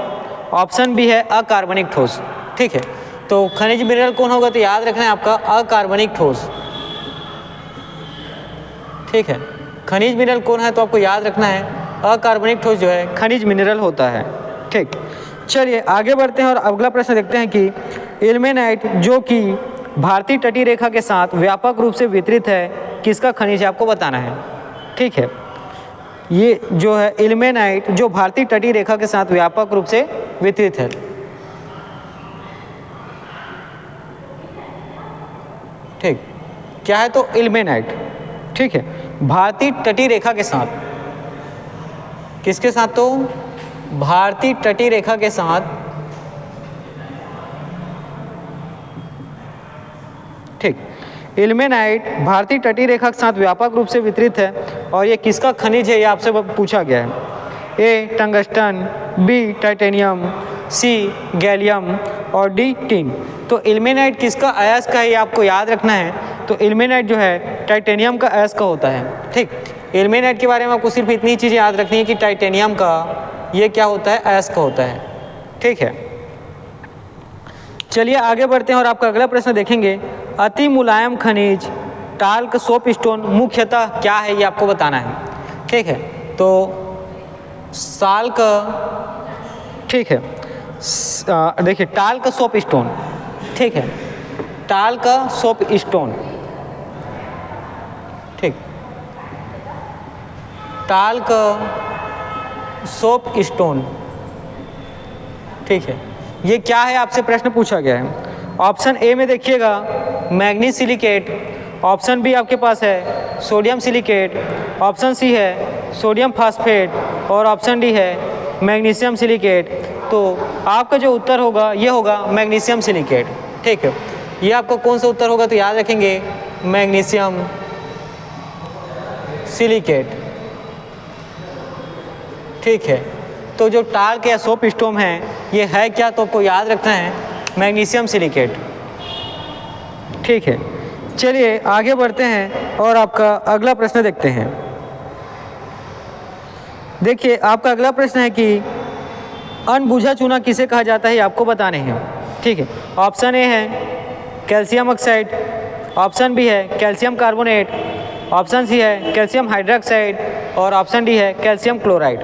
ऑप्शन बी है अकार्बनिक ठोस। ठीक है, तो खनिज मिनरल कौन होगा तो याद रखना है आपका अकार्बनिक ठोस। ठीक है, खनिज मिनरल कौन है तो आपको याद रखना है अकार्बनिक ठोस जो है खनिज मिनरल होता है। ठीक, चलिए आगे बढ़ते हैं और अगला प्रश्न देखते हैं कि इल्मेनाइट जो कि भारतीय तटीय रेखा के साथ व्यापक रूप से वितरित है किसका खनिज है आपको बताना है। ठीक है, ये जो है इल्मेनाइट जो भारतीय तटीय रेखा के साथ व्यापक रूप से वितरित है। ठीक, क्या है तो इल्मेनाइट। ठीक है, भारतीय तटीय रेखा के साथ, किसके साथ तो भारतीय तटीय रेखा के साथ। ठीक, इल्मेनाइट भारतीय तटीय रेखा के साथ व्यापक रूप से वितरित है और ये किसका खनिज है ये आपसे पूछा गया है। ए टंगस्टन, बी टाइटेनियम, सी गैलियम और डी टिन। तो इल्मेनाइट किसका अयस्क है ये आपको याद रखना है। तो इल्मेनाइट जो है टाइटेनियम का अयस्क होता है। ठीक, इल्मेनाइट के बारे में आपको सिर्फ इतनी चीज़ें याद रखनी है कि टाइटेनियम का ये क्या होता है अयस्क होता है। ठीक है, चलिए आगे बढ़ते हैं और आपका अगला प्रश्न देखेंगे। अति मुलायम खनिज टाल्क सोप स्टोन मुख्यतः क्या है ये आपको बताना है। ठीक है, तो साल का, ठीक है, देखिए टाल्क सोप स्टोन। ठीक है, टाल्क सोप स्टोन। ठीक, टाल्क सोप स्टोन। ठीक है, ये क्या है आपसे प्रश्न पूछा गया है। ऑप्शन ए में देखिएगा मैग्नीज सिलिकेट, ऑप्शन बी आपके पास है सोडियम सिलिकेट, ऑप्शन सी है सोडियम फास्फेट और ऑप्शन डी है मैग्नीशियम सिलिकेट। तो आपका जो उत्तर होगा ये होगा मैग्नीशियम सिलिकेट। ठीक है, ये आपका कौन सा उत्तर होगा तो याद रखेंगे मैग्नीशियम सिलिकेट। ठीक है, तो जो टाल्क या सोप स्टोन है ये है क्या तो आपको याद रखना है मैग्नीशियम सिलिकेट। ठीक है, चलिए आगे बढ़ते हैं और आपका अगला प्रश्न देखते हैं। देखिए आपका अगला प्रश्न है कि अनबुझा चूना किसे कहा जाता है ये आपको बताने हैं। ठीक है, ऑप्शन ए है कैल्शियम ऑक्साइड, ऑप्शन बी है कैल्शियम कार्बोनेट, ऑप्शन सी है कैल्शियम हाइड्रोक्साइड और ऑप्शन डी है कैल्शियम क्लोराइड।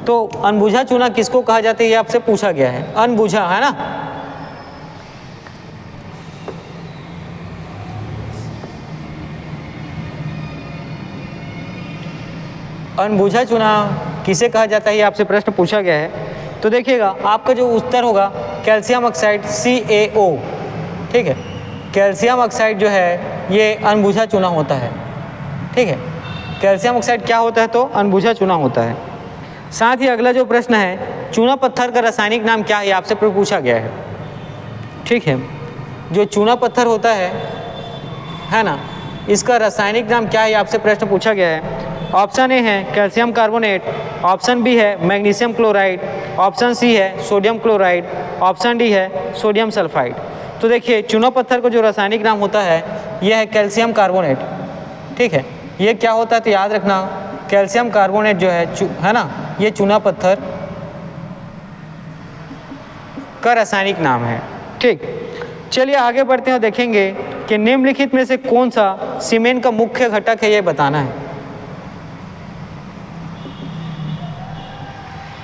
तो अनबुझा चूना किसको कहा जाता है ये आपसे पूछा गया है। अनबुझा है ना, अनबुझा चूना किसे कहा जाता है ये आपसे प्रश्न पूछा गया है। तो देखिएगा आपका जो उत्तर होगा कैल्शियम ऑक्साइड CaO। ठीक है, कैल्शियम ऑक्साइड जो है ये अनबुझा चूना होता है। ठीक है, कैल्शियम ऑक्साइड क्या होता है तो अनबुझा चूना होता है। साथ ही अगला जो प्रश्न है चूना पत्थर का रासायनिक नाम क्या है आपसे पूछा गया है। ठीक है, जो चूना पत्थर होता है ना, इसका रासायनिक नाम क्या है आपसे प्रश्न पूछा गया है। ऑप्शन ए है कैल्शियम कार्बोनेट, ऑप्शन बी है मैग्नीशियम क्लोराइड, ऑप्शन सी है सोडियम क्लोराइड, ऑप्शन डी है सोडियम सल्फाइड। तो देखिए चूना पत्थर का जो रासायनिक नाम होता है यह है कैल्शियम कार्बोनेट। ठीक है, ये क्या होता है तो याद रखना कैल्शियम कार्बोनेट जो है ना, ये चूना पत्थर का रासायनिक नाम है। ठीक, चलिए आगे बढ़ते हैं और देखेंगे कि निम्नलिखित में से कौन सा सीमेंट का मुख्य घटक है ये बताना है।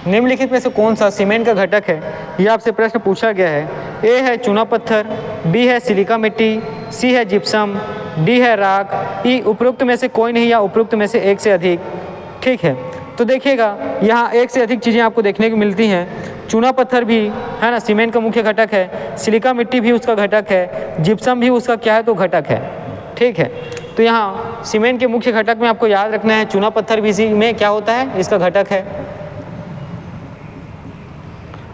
निम्नलिखित में से कौन सा सीमेंट का घटक है ये आपसे प्रश्न पूछा गया है। ए है चूना पत्थर, बी है सिलिका मिट्टी, सी है जिप्सम, डी है राख, ई उपरोक्त में से कोई नहीं या उपरोक्त में से एक से अधिक। ठीक है, तो देखिएगा यहाँ एक से अधिक चीज़ें आपको देखने को मिलती हैं। चूना पत्थर भी है ना सीमेंट का मुख्य घटक है, सिलिका मिट्टी भी उसका घटक है, जिप्सम भी उसका क्या है तो घटक है। ठीक है, तो यहाँ सीमेंट के मुख्य घटक में आपको याद रखना है चूना पत्थर भी इसी में क्या होता है इसका घटक है।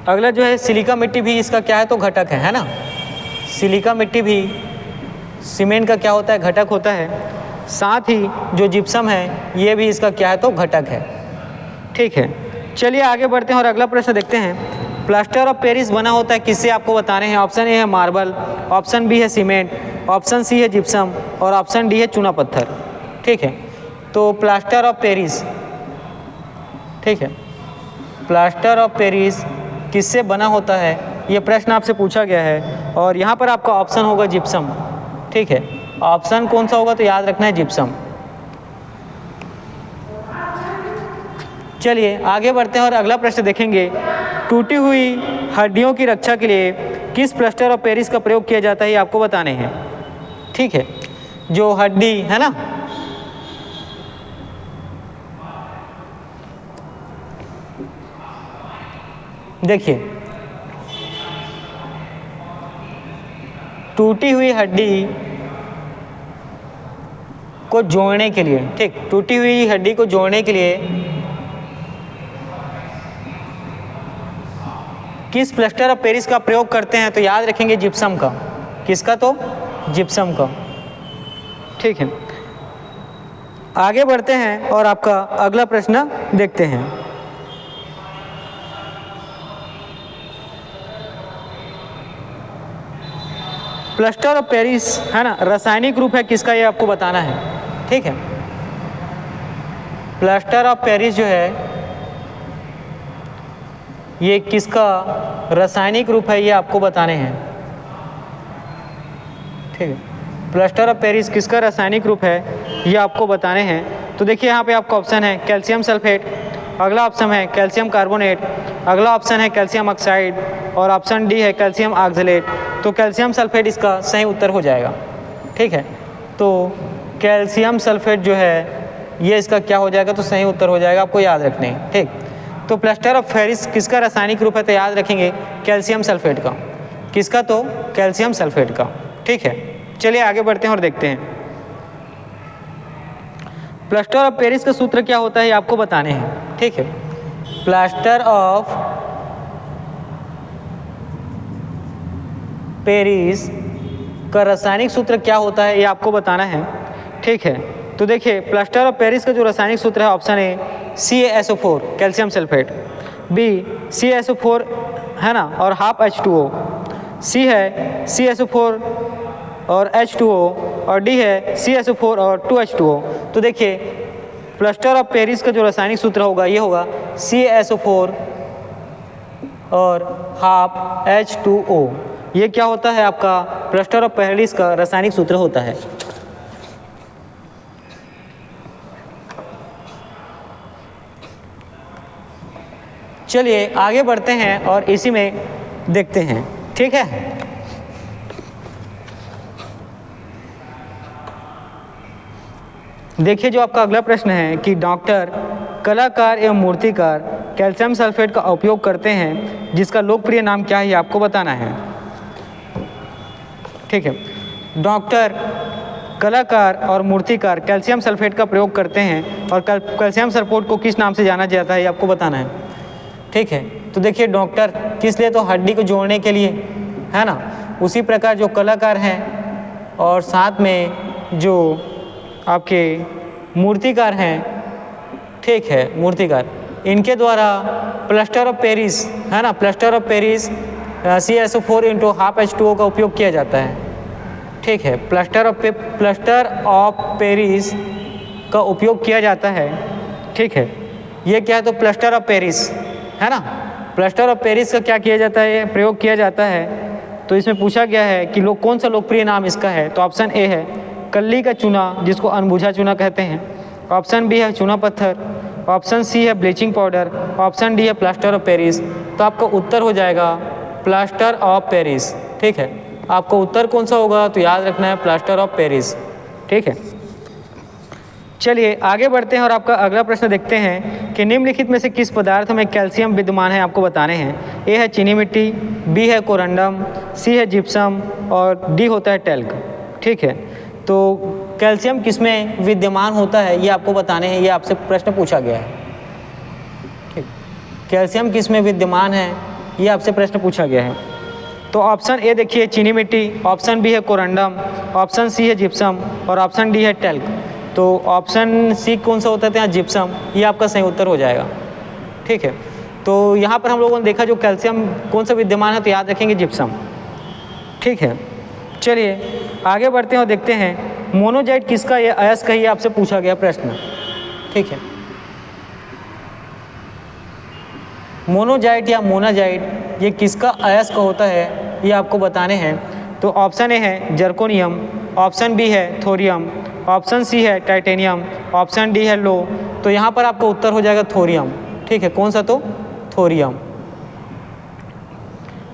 अगला जो है सिलिका मिट्टी भी इसका क्या है तो घटक है ना, सिलिका मिट्टी भी सीमेंट का क्या होता है घटक होता है। साथ ही जो जिप्सम है ये भी इसका क्या है तो घटक है। ठीक है, चलिए आगे बढ़ते हैं और अगला प्रश्न देखते हैं। प्लास्टर ऑफ पेरिस बना होता है किससे आपको बता रहे हैं। ऑप्शन ए है मार्बल, ऑप्शन बी है सीमेंट, ऑप्शन सी है जिप्सम और ऑप्शन डी है चूना पत्थर। ठीक है, तो प्लास्टर ऑफ पेरिस, ठीक है, प्लास्टर ऑफ पेरिस किससे बना होता है, ये प्रश्न आपसे पूछा गया है और यहाँ पर आपका ऑप्शन होगा जिप्सम। ठीक है, ऑप्शन कौन सा होगा तो याद रखना है जिप्सम। चलिए आगे बढ़ते हैं और अगला प्रश्न देखेंगे। टूटी हुई हड्डियों की रक्षा के लिए किस प्लास्टर ऑफ पेरिस का प्रयोग किया जाता है, ये आपको बताने हैं। ठीक है, जो हड्डी है ना, देखिए टूटी हुई हड्डी को जोड़ने के लिए, ठीक, टूटी हुई हड्डी को जोड़ने के लिए किस प्लास्टर ऑफ पेरिस का प्रयोग करते हैं, तो याद रखेंगे जिप्सम का। किसका, तो जिप्सम का। ठीक है, आगे बढ़ते हैं और आपका अगला प्रश्न देखते हैं। प्लास्टर ऑफ पेरिस है ना, रासायनिक रूप है किसका, ये आपको बताना है। ठीक है, प्लास्टर ऑफ पेरिस जो है ये किसका रासायनिक रूप है, ये आपको बताने हैं। ठीक है, प्लास्टर ऑफ पेरिस किसका रासायनिक रूप है, ये आपको बताने हैं। तो देखिए यहाँ पे आपका ऑप्शन है कैल्शियम सल्फेट, अगला ऑप्शन है कैल्शियम कार्बोनेट, अगला ऑप्शन है कैल्शियम ऑक्साइड और ऑप्शन डी है कैल्शियम ऑक्सलेट। तो कैल्शियम सल्फेट इसका सही उत्तर हो जाएगा। ठीक है, तो कैल्शियम सल्फेट जो है ये इसका क्या हो जाएगा, तो सही उत्तर हो जाएगा, आपको याद रखने हैं। ठीक, तो प्लास्टर ऑफ पेरिस किसका रासायनिक रूप है, तो याद रखेंगे कैल्शियम सल्फेट का। किसका, तो कैल्शियम सल्फेट का। ठीक है, चलिए आगे बढ़ते हैं और देखते हैं। प्लास्टर ऑफ पेरिस का सूत्र क्या होता है, ये आपको बताने हैं। ठीक है, प्लास्टर ऑफ पेरिस का रासायनिक सूत्र क्या होता है, ये आपको बताना है। ठीक है, तो देखिए प्लास्टर ऑफ पेरिस का जो रासायनिक सूत्र है, option A CaSO4 calcium sulphate, B CaSO4 है ना और हाफ H2O, सी है CaSO4 और H2O और डी है CaSO4 और 2H2O। तो देखिए प्लास्टर ऑफ पेरिस का जो रासायनिक सूत्र होगा ये होगा CaSO4 और हाफ H2O। ये क्या होता है, आपका प्लास्टर ऑफ पेरिस का रासायनिक सूत्र होता है। चलिए आगे बढ़ते हैं और इसी में देखते हैं। ठीक है, देखिए जो आपका अगला प्रश्न है कि डॉक्टर, कलाकार एवं मूर्तिकार कैल्शियम सल्फेट का उपयोग करते हैं जिसका लोकप्रिय नाम क्या है, ये आपको बताना है। ठीक है, डॉक्टर, कलाकार और मूर्तिकार कैल्शियम सल्फेट का प्रयोग करते हैं और कैल्शियम सल्फेट को किस नाम से जाना जाता है, ये आपको बताना है। ठीक है, तो देखिए डॉक्टर किस लिए, तो हड्डी को जोड़ने के लिए है ना। उसी प्रकार जो कलाकार हैं और साथ में जो आपके मूर्तिकार हैं, ठीक है, मूर्तिकार, इनके द्वारा प्लास्टर ऑफ पेरिस है ना, plaster of Paris CaSO4 into half H2O का उपयोग किया जाता है। ठीक है, प्लास्टर ऑफ पेरिस का उपयोग किया जाता है। ठीक है, ये क्या है, तो प्लास्टर ऑफ पेरिस है ना, प्लास्टर ऑफ पेरिस का क्या किया जाता है, प्रयोग किया जाता है। तो इसमें पूछा गया है कि लोग कौन सा लोकप्रिय नाम इसका है, तो ऑप्शन ए है कल्ली का चूना जिसको अनबुझा चूना कहते हैं, ऑप्शन बी है चूना पत्थर, ऑप्शन सी है ब्लीचिंग पाउडर, ऑप्शन डी है प्लास्टर ऑफ पेरिस। तो आपका उत्तर हो जाएगा प्लास्टर ऑफ पेरिस। ठीक है, आपको उत्तर कौन सा होगा, तो याद रखना है प्लास्टर ऑफ पेरिस। ठीक है, चलिए आगे बढ़ते हैं और आपका अगला प्रश्न देखते हैं कि निम्नलिखित में से किस पदार्थ में कैल्शियम विद्यमान है, आपको बताने हैं। ए है चीनी मिट्टी, बी है कोरंडम, सी है जिप्सम और डी होता है टेल्क। ठीक है, तो कैल्शियम किस में विद्यमान होता है, ये आपको बताने हैं, ये आपसे प्रश्न पूछा गया है। ठीक, कैल्शियम किस में विद्यमान है, ये आपसे प्रश्न पूछा गया है। तो ऑप्शन ए देखिए चीनी मिट्टी, ऑप्शन बी है कोरंडम, ऑप्शन सी है जिप्सम और ऑप्शन डी है टेल्क। तो ऑप्शन सी कौन सा होता है, जिप्सम, ये आपका सही उत्तर हो जाएगा। ठीक है, तो यहाँ पर हम लोगों ने देखा जो कैल्शियम कौन सा विद्यमान है, तो याद रखेंगे जिप्सम। ठीक है, चलिए आगे बढ़ते हैं और देखते हैं मोनोजाइट किसका ये अयस्क है, ये आपसे पूछा गया प्रश्न। ठीक है, मोनोजाइट या मोनाजाइट ये किसका अयस्क होता है, ये आपको बताने हैं। तो ऑप्शन ए है जर्कोनियम, ऑप्शन बी है थोरियम, ऑप्शन सी है टाइटेनियम, ऑप्शन डी है लो। तो यहाँ पर आपका उत्तर हो जाएगा थोरियम। ठीक है, कौन सा? तो थोरियम।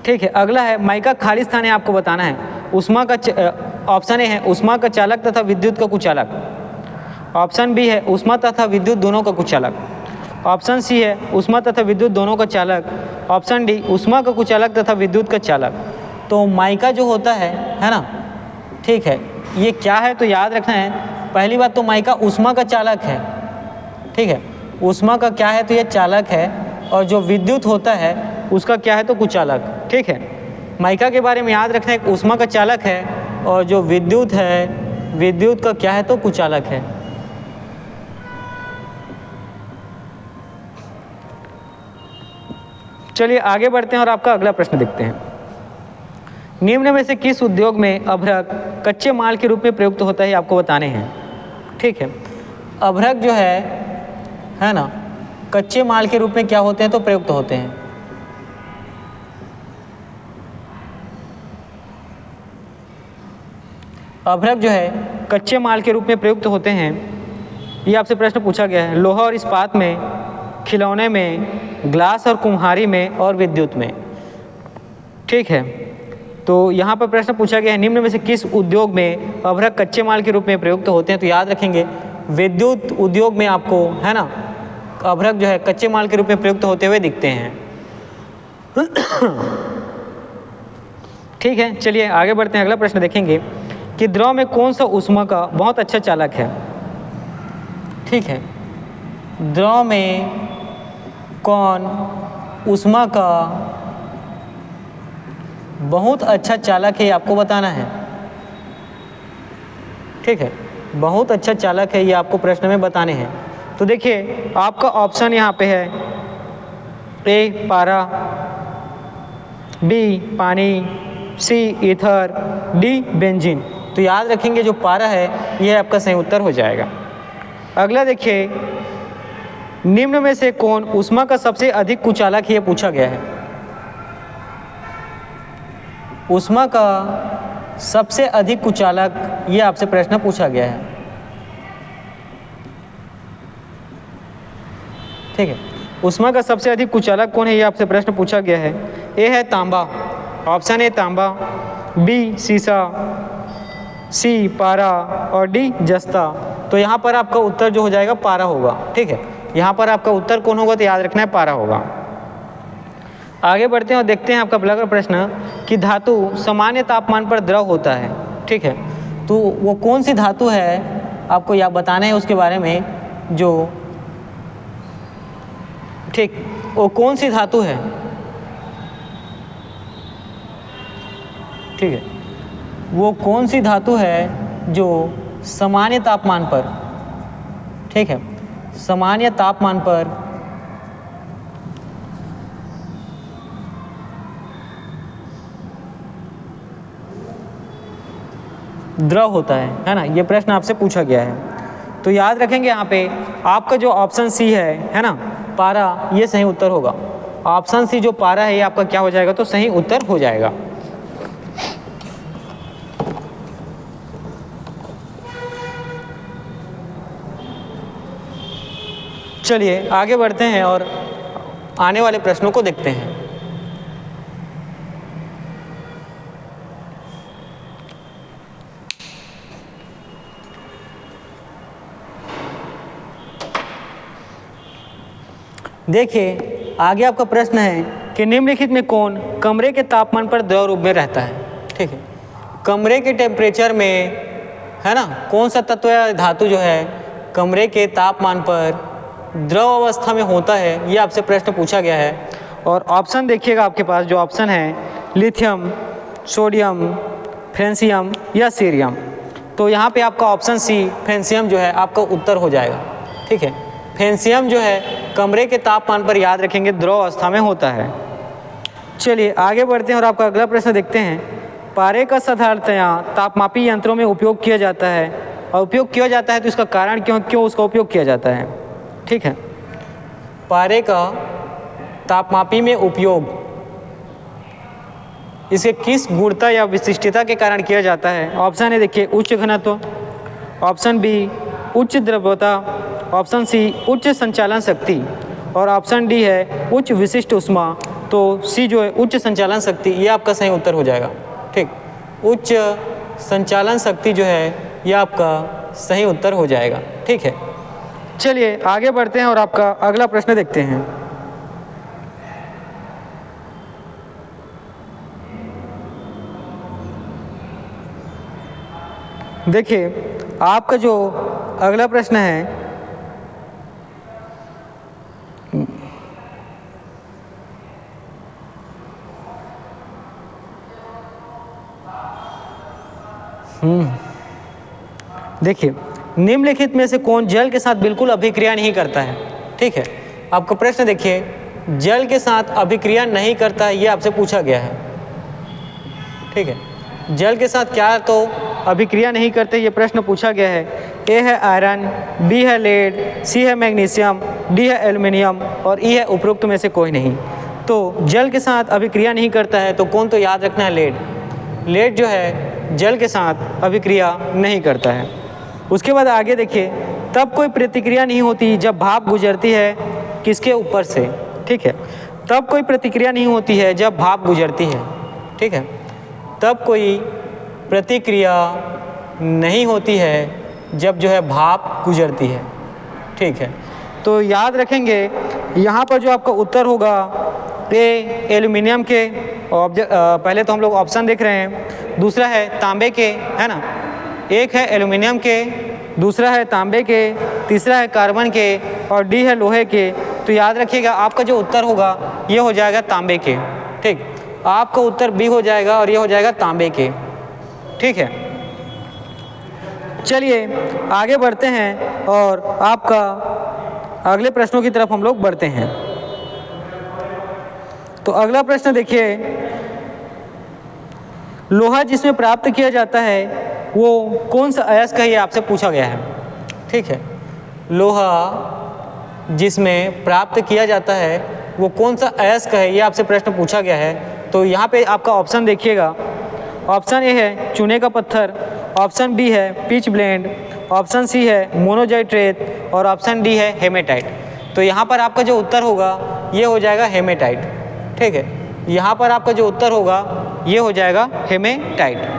ठीक है, अगला है माइका खाली स्थान है, आपको बताना है उष्मा का ऑप्शन ए है उष्मा का चालक तथा विद्युत का कुचालक, ऑप्शन बी है उष्मा तथा विद्युत दोनों का कुचालक, ऑप्शन सी है उष्मा तथा विद्युत दोनों का चालक, ऑप्शन डी उष्मा का कुचालक तथा विद्युत का चालक। तो माइका जो होता है ना, ठीक है, ये क्या है तो याद रखना है। पहली बात तो माइका उष्मा का चालक है। ठीक है, उष्मा का क्या है तो ये चालक है, और जो विद्युत होता है उसका क्या है तो कुचालक। ठीक है, माइका के बारे में याद रखना है, उष्मा का चालक है और जो विद्युत है, विद्युत का क्या है तो कुचालक है। चलिए आगे बढ़ते हैं और आपका अगला प्रश्न देखते हैं। निम्न में से किस उद्योग में अभ्रक कच्चे माल के रूप में प्रयुक्त होता है, आपको बताने हैं। ठीक है, अभ्रक जो है ना, कच्चे माल के रूप में क्या होते हैं तो प्रयुक्त होते हैं। अभ्रक जो है कच्चे माल के रूप में प्रयुक्त होते हैं। ये आपसे प्रश्न पूछा गया है लोहा और इस्पात में, खिलौने में, ग्लास और कुम्हारी में और विद्युत में। ठीक है, तो यहाँ पर प्रश्न पूछा गया है निम्न में से किस उद्योग में अभ्रक कच्चे माल के रूप में प्रयुक्त होते हैं। तो याद रखेंगे विद्युत उद्योग में आपको है ना अभ्रक जो है कच्चे माल के रूप में प्रयुक्त होते हुए दिखते हैं। ठीक है, चलिए आगे बढ़ते हैं। अगला प्रश्न देखेंगे कि द्रव में कौन सा ऊष्मा का बहुत अच्छा चालक है। ठीक है, द्रव में कौन ऊष्मा का बहुत अच्छा चालक है, ये आपको बताना है। ठीक है, बहुत अच्छा चालक है, ये आपको प्रश्न में बताने हैं। तो देखिए आपका ऑप्शन यहाँ पे है ए पारा, बी पानी, सी ईथर, डी बेंजीन। तो याद रखेंगे जो पारा है ये आपका सही उत्तर हो जाएगा। अगला देखिए निम्न में से कौन ऊष्मा का सबसे अधिक कुचालक है, ये पूछा गया है। ऊष्मा का सबसे अधिक कुचालक ये आपसे प्रश्न पूछा गया है। ठीक है, ऊष्मा का सबसे अधिक कुचालक कौन है, ये आपसे प्रश्न पूछा गया है। ए है तांबा, ऑप्शन ए तांबा, बी सीसा, सी पारा और डी जस्ता। तो यहाँ पर आपका उत्तर जो हो जाएगा पारा होगा। ठीक है, यहाँ पर आपका उत्तर कौन होगा तो याद रखना है पारा होगा। आगे बढ़ते हैं और देखते हैं आपका अगला प्रश्न कि धातु सामान्य तापमान पर द्रव होता है। ठीक है, तो वो कौन सी धातु है आपको यह बताना है उसके बारे में, जो ठीक वो कौन सी धातु है। ठीक है, वो कौन सी धातु है जो सामान्य तापमान पर, ठीक है, सामान्य तापमान पर द्रव होता है ना। ये प्रश्न आपसे पूछा गया है। तो याद रखेंगे यहाँ पे आपका जो ऑप्शन सी है ना पारा, ये सही उत्तर होगा। ऑप्शन सी जो पारा है ये आपका क्या हो जाएगा तो सही उत्तर हो जाएगा। चलिए आगे बढ़ते हैं और आने वाले प्रश्नों को देखते हैं। देखिए आगे आपका प्रश्न है कि निम्नलिखित में कौन कमरे के तापमान पर द्रव रूप में रहता है। ठीक है, कमरे के टेम्परेचर में है ना कौन सा तत्व या धातु जो है कमरे के तापमान पर द्रव अवस्था में होता है, ये आपसे प्रश्न पूछा गया है। और ऑप्शन देखिएगा आपके पास जो ऑप्शन है लिथियम, सोडियम, फ्रेंसियम या सीरियम। तो यहाँ पे आपका ऑप्शन सी फ्रेंसियम जो है आपका उत्तर हो जाएगा। ठीक है, फ्रेंसियम जो है कमरे के तापमान पर याद रखेंगे द्रव अवस्था में होता है। चलिए आगे बढ़ते हैं और आपका अगला प्रश्न देखते हैं। पारे का साधारणतया तापमापी यंत्रों में उपयोग किया जाता है, और उपयोग किया जाता है तो इसका कारण क्यों उसका उपयोग किया जाता है। ठीक है, पारे का तापमापी में उपयोग इसके किस गुणता या विशिष्टता के कारण किया जाता है। ऑप्शन ए देखिए उच्च घनत्व, ऑप्शन बी उच्च द्रव्यता, ऑप्शन सी उच्च संचालन शक्ति, और ऑप्शन डी है उच्च विशिष्ट ऊष्मा। तो सी जो है उच्च संचालन शक्ति, ये आपका सही उत्तर हो जाएगा। ठीक, उच्च संचालन शक्ति जो है ये आपका सही उत्तर हो जाएगा। ठीक है, चलिए आगे बढ़ते हैं और आपका अगला प्रश्न देखते हैं। देखिए आपका जो अगला प्रश्न है देखिए निम्नलिखित में से कौन जल के साथ बिल्कुल अभिक्रिया नहीं करता है। ठीक है, आपका प्रश्न देखिए, जल के साथ अभिक्रिया नहीं करता है, ये आपसे पूछा गया है। ठीक है, जल के साथ क्या तो अभिक्रिया नहीं करते, ये प्रश्न पूछा गया है। ए है आयरन, बी है लेड, सी है मैग्नीशियम, डी है एल्युमिनियम और ई है उपरोक्त में से कोई नहीं। तो जल के साथ अभिक्रिया नहीं करता है तो कौन, तो याद रखना है लेड। लेड जो है जल के साथ अभिक्रिया नहीं करता है। उसके बाद आगे देखिए, तब कोई प्रतिक्रिया नहीं होती जब भाप गुजरती है किसके ऊपर से। ठीक है, तब कोई प्रतिक्रिया नहीं होती है जब भाप गुजरती है। ठीक है, तब कोई प्रतिक्रिया नहीं होती है जब जो है भाप गुजरती है। ठीक है, तो याद रखेंगे यहाँ पर जो आपका उत्तर होगा ए एल्युमिनियम के पहले तो हम लोग ऑप्शन देख रहे हैं, दूसरा है तांबे के, है ना। एक है एल्युमिनियम के, दूसरा है तांबे के, तीसरा है कार्बन के और डी है लोहे के। तो याद रखिएगा आपका जो उत्तर होगा ये हो जाएगा तांबे के। ठीक, आपका उत्तर बी हो जाएगा और ये हो जाएगा तांबे के। ठीक है, चलिए आगे बढ़ते हैं और आपका अगले प्रश्नों की तरफ हम लोग बढ़ते हैं। तो अगला प्रश्न देखिए, लोहा जिसमें प्राप्त किया जाता है वो कौन सा अयस्क है, ये आपसे पूछा गया है। ठीक है, लोहा जिसमें प्राप्त किया जाता है वो कौन सा अयस्क है, ये आपसे प्रश्न पूछा गया है। तो यहाँ पे आपका ऑप्शन देखिएगा, ऑप्शन ए है चूने का पत्थर, ऑप्शन बी है पिच ब्लेंड, ऑप्शन सी है मोनोजाइट रेत और ऑप्शन डी है हेमेटाइट। तो यहाँ पर आपका जो उत्तर होगा ये हो जाएगा हेमेटाइट। ठीक है, यहाँ पर आपका जो उत्तर होगा ये हो जाएगा हेमेटाइट।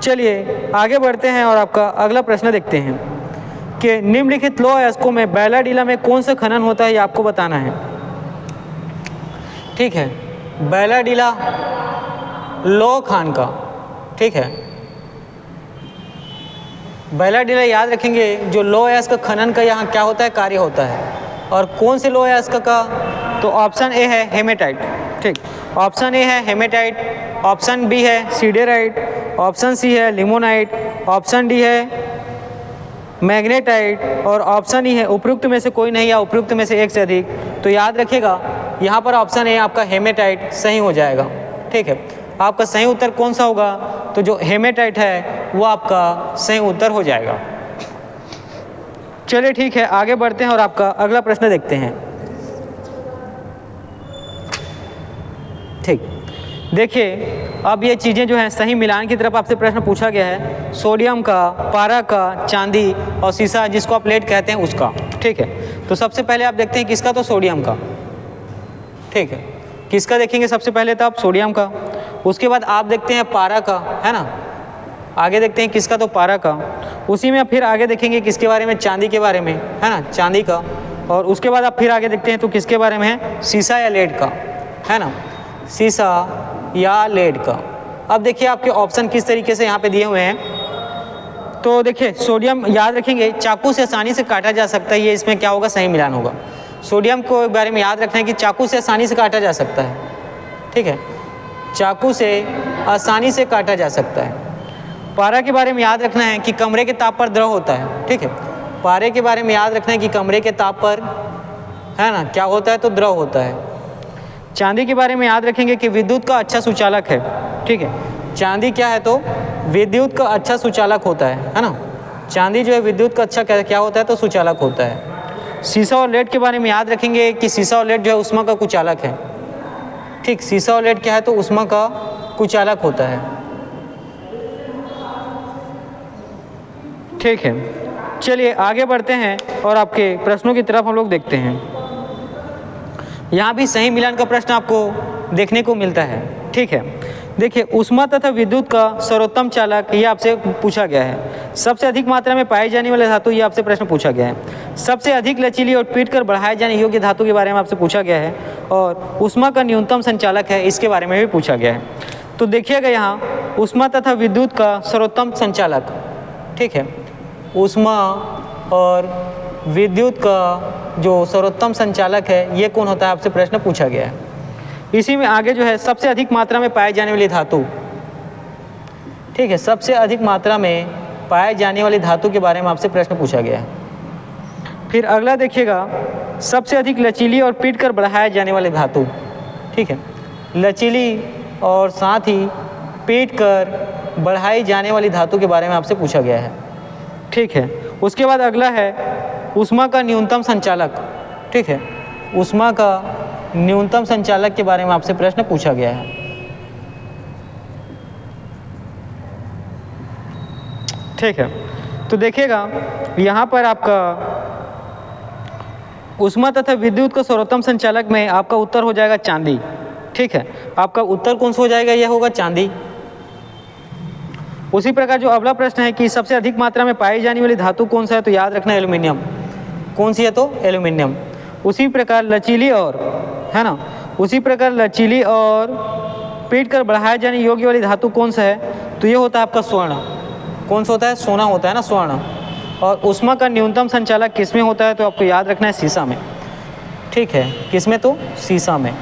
चलिए आगे बढ़ते हैं और आपका अगला प्रश्न देखते हैं कि निम्नलिखित लौह अयस्कों में बैलाडीला में कौन सा खनन होता है, ये आपको बताना है। ठीक है, बैलाडीला लौह खान का। ठीक है, बैलाडीला याद रखेंगे जो लौह अयस्क का खनन का यहाँ क्या होता है, कार्य होता है। और कौन से लौह अयस्क का, तो ऑप्शन ए है हेमेटाइट। ठीक, ऑप्शन ए है हेमेटाइट, ऑप्शन बी है सीडेराइट, ऑप्शन सी है लिमोनाइट, ऑप्शन डी है मैग्नेटाइट और ऑप्शन ई है उपयुक्त में से कोई नहीं या उपयुक्त में से एक से अधिक। तो याद रखिएगा यहाँ पर ऑप्शन ए आपका हेमेटाइट सही हो जाएगा। ठीक है, आपका सही उत्तर कौन सा होगा, तो जो हेमेटाइट है वो आपका सही उत्तर हो जाएगा। चलिए ठीक है, आगे बढ़ते हैं और आपका अगला प्रश्न देखते हैं। ठीक, देखिए अब ये चीज़ें जो हैं सही मिलान की तरफ आपसे प्रश्न पूछा गया है। सोडियम का, पारा का, चांदी और सीसा जिसको आप लेड कहते हैं उसका। ठीक है, तो सबसे पहले आप देखते हैं किसका, तो सोडियम का। ठीक है, किसका देखेंगे सबसे पहले, तो आप सोडियम का। उसके बाद आप देखते हैं पारा का, है ना। आगे देखते हैं किसका, तो पारा का। उसी में फिर आगे देखेंगे किसके बारे में, चांदी के बारे में, है ना, चांदी का। और उसके बाद आप फिर आगे देखते हैं तो किसके बारे में है, सीसा या लेड का, है ना, सीसा या लेड का। अब देखिए आपके ऑप्शन किस तरीके से यहाँ पे दिए हुए हैं। तो देखिए सोडियम याद रखेंगे चाकू से आसानी से काटा जा सकता है, ये इसमें क्या होगा, सही मिलान होगा। सोडियम को बारे में याद रखना है कि चाकू से आसानी से काटा जा सकता है। ठीक है, चाकू से आसानी से काटा जा सकता है। पारा के बारे में याद रखना है कि कमरे के ताप पर द्रव होता है। ठीक है, पारे के बारे में याद रखना है कि कमरे के ताप पर, है ना, क्या होता है, तो द्रव होता है। चांदी के बारे में याद रखेंगे कि विद्युत का अच्छा सुचालक है, ठीक है। चांदी क्या है, तो विद्युत का अच्छा सुचालक होता है ना। चांदी जो है विद्युत का अच्छा क्या होता है, तो सुचालक होता है। सीसा और लेड के बारे में याद रखेंगे कि सीसा और लेड जो है उष्मा का कुचालक है, ठीक। सीसा और लेड क्या है, तो उष्मा का कुचालक होता है, ठीक है। चलिए आगे बढ़ते हैं और आपके प्रश्नों की तरफ हम लोग देखते हैं। यहाँ भी सही मिलान का प्रश्न आपको देखने को मिलता है, ठीक है। देखिए, ऊष्मा तथा विद्युत का सर्वोत्तम चालक ये आपसे पूछा गया है। सबसे अधिक मात्रा में पाई जाने वाले धातु, ये आपसे प्रश्न पूछा गया है। सबसे अधिक लचीली और पीट कर बढ़ाए जाने योग्य धातु के बारे में आपसे पूछा गया है। और ऊष्मा का न्यूनतम संचालक है, इसके बारे में भी पूछा गया है। तो देखिएगा यहाँ ऊष्मा तथा विद्युत का सर्वोत्तम संचालक, ठीक है। ऊष्मा और विद्युत का जो सर्वोत्तम संचालक है ये कौन होता है, आपसे प्रश्न पूछा गया है। इसी में आगे जो है सबसे अधिक मात्रा में पाए जाने वाली धातु, ठीक है। सबसे अधिक मात्रा में पाए जाने वाली धातु के बारे में आपसे प्रश्न पूछा गया है। फिर अगला देखिएगा, सबसे अधिक लचीली और पीट कर बढ़ाए जाने वाले धातु, ठीक है। लचीली और साथ ही पीट कर बढ़ाई जाने वाली धातु के बारे में आपसे पूछा गया है, ठीक है। उसके बाद अगला है ऊष्मा का न्यूनतम संचालक, ठीक है। ऊष्मा का न्यूनतम संचालक के बारे में आपसे प्रश्न पूछा गया है, ठीक है। तो देखिएगा यहाँ पर आपका ऊष्मा तथा विद्युत का सर्वोत्तम संचालक में आपका उत्तर हो जाएगा चांदी, ठीक है। आपका उत्तर कौन सा हो जाएगा, यह होगा चांदी। उसी प्रकार जो अगला प्रश्न है कि सबसे अधिक मात्रा में पाई जाने वाली धातु कौन सा है, तो याद रखना एल्यूमिनियम। कौन सी है, तो एल्यूमिनियम। उसी प्रकार लचीली और, है ना, उसी प्रकार लचीली और पीट कर बढ़ाए जाने योग्य वाली धातु कौन सा है, तो ये होता है आपका स्वर्ण। कौन सा होता है, सोना होता है ना, स्वर्ण। और ऊष्मा का न्यूनतम संचालक किस में होता है, तो आपको याद रखना है सीसा में, ठीक है। किस में, तो सीसा में।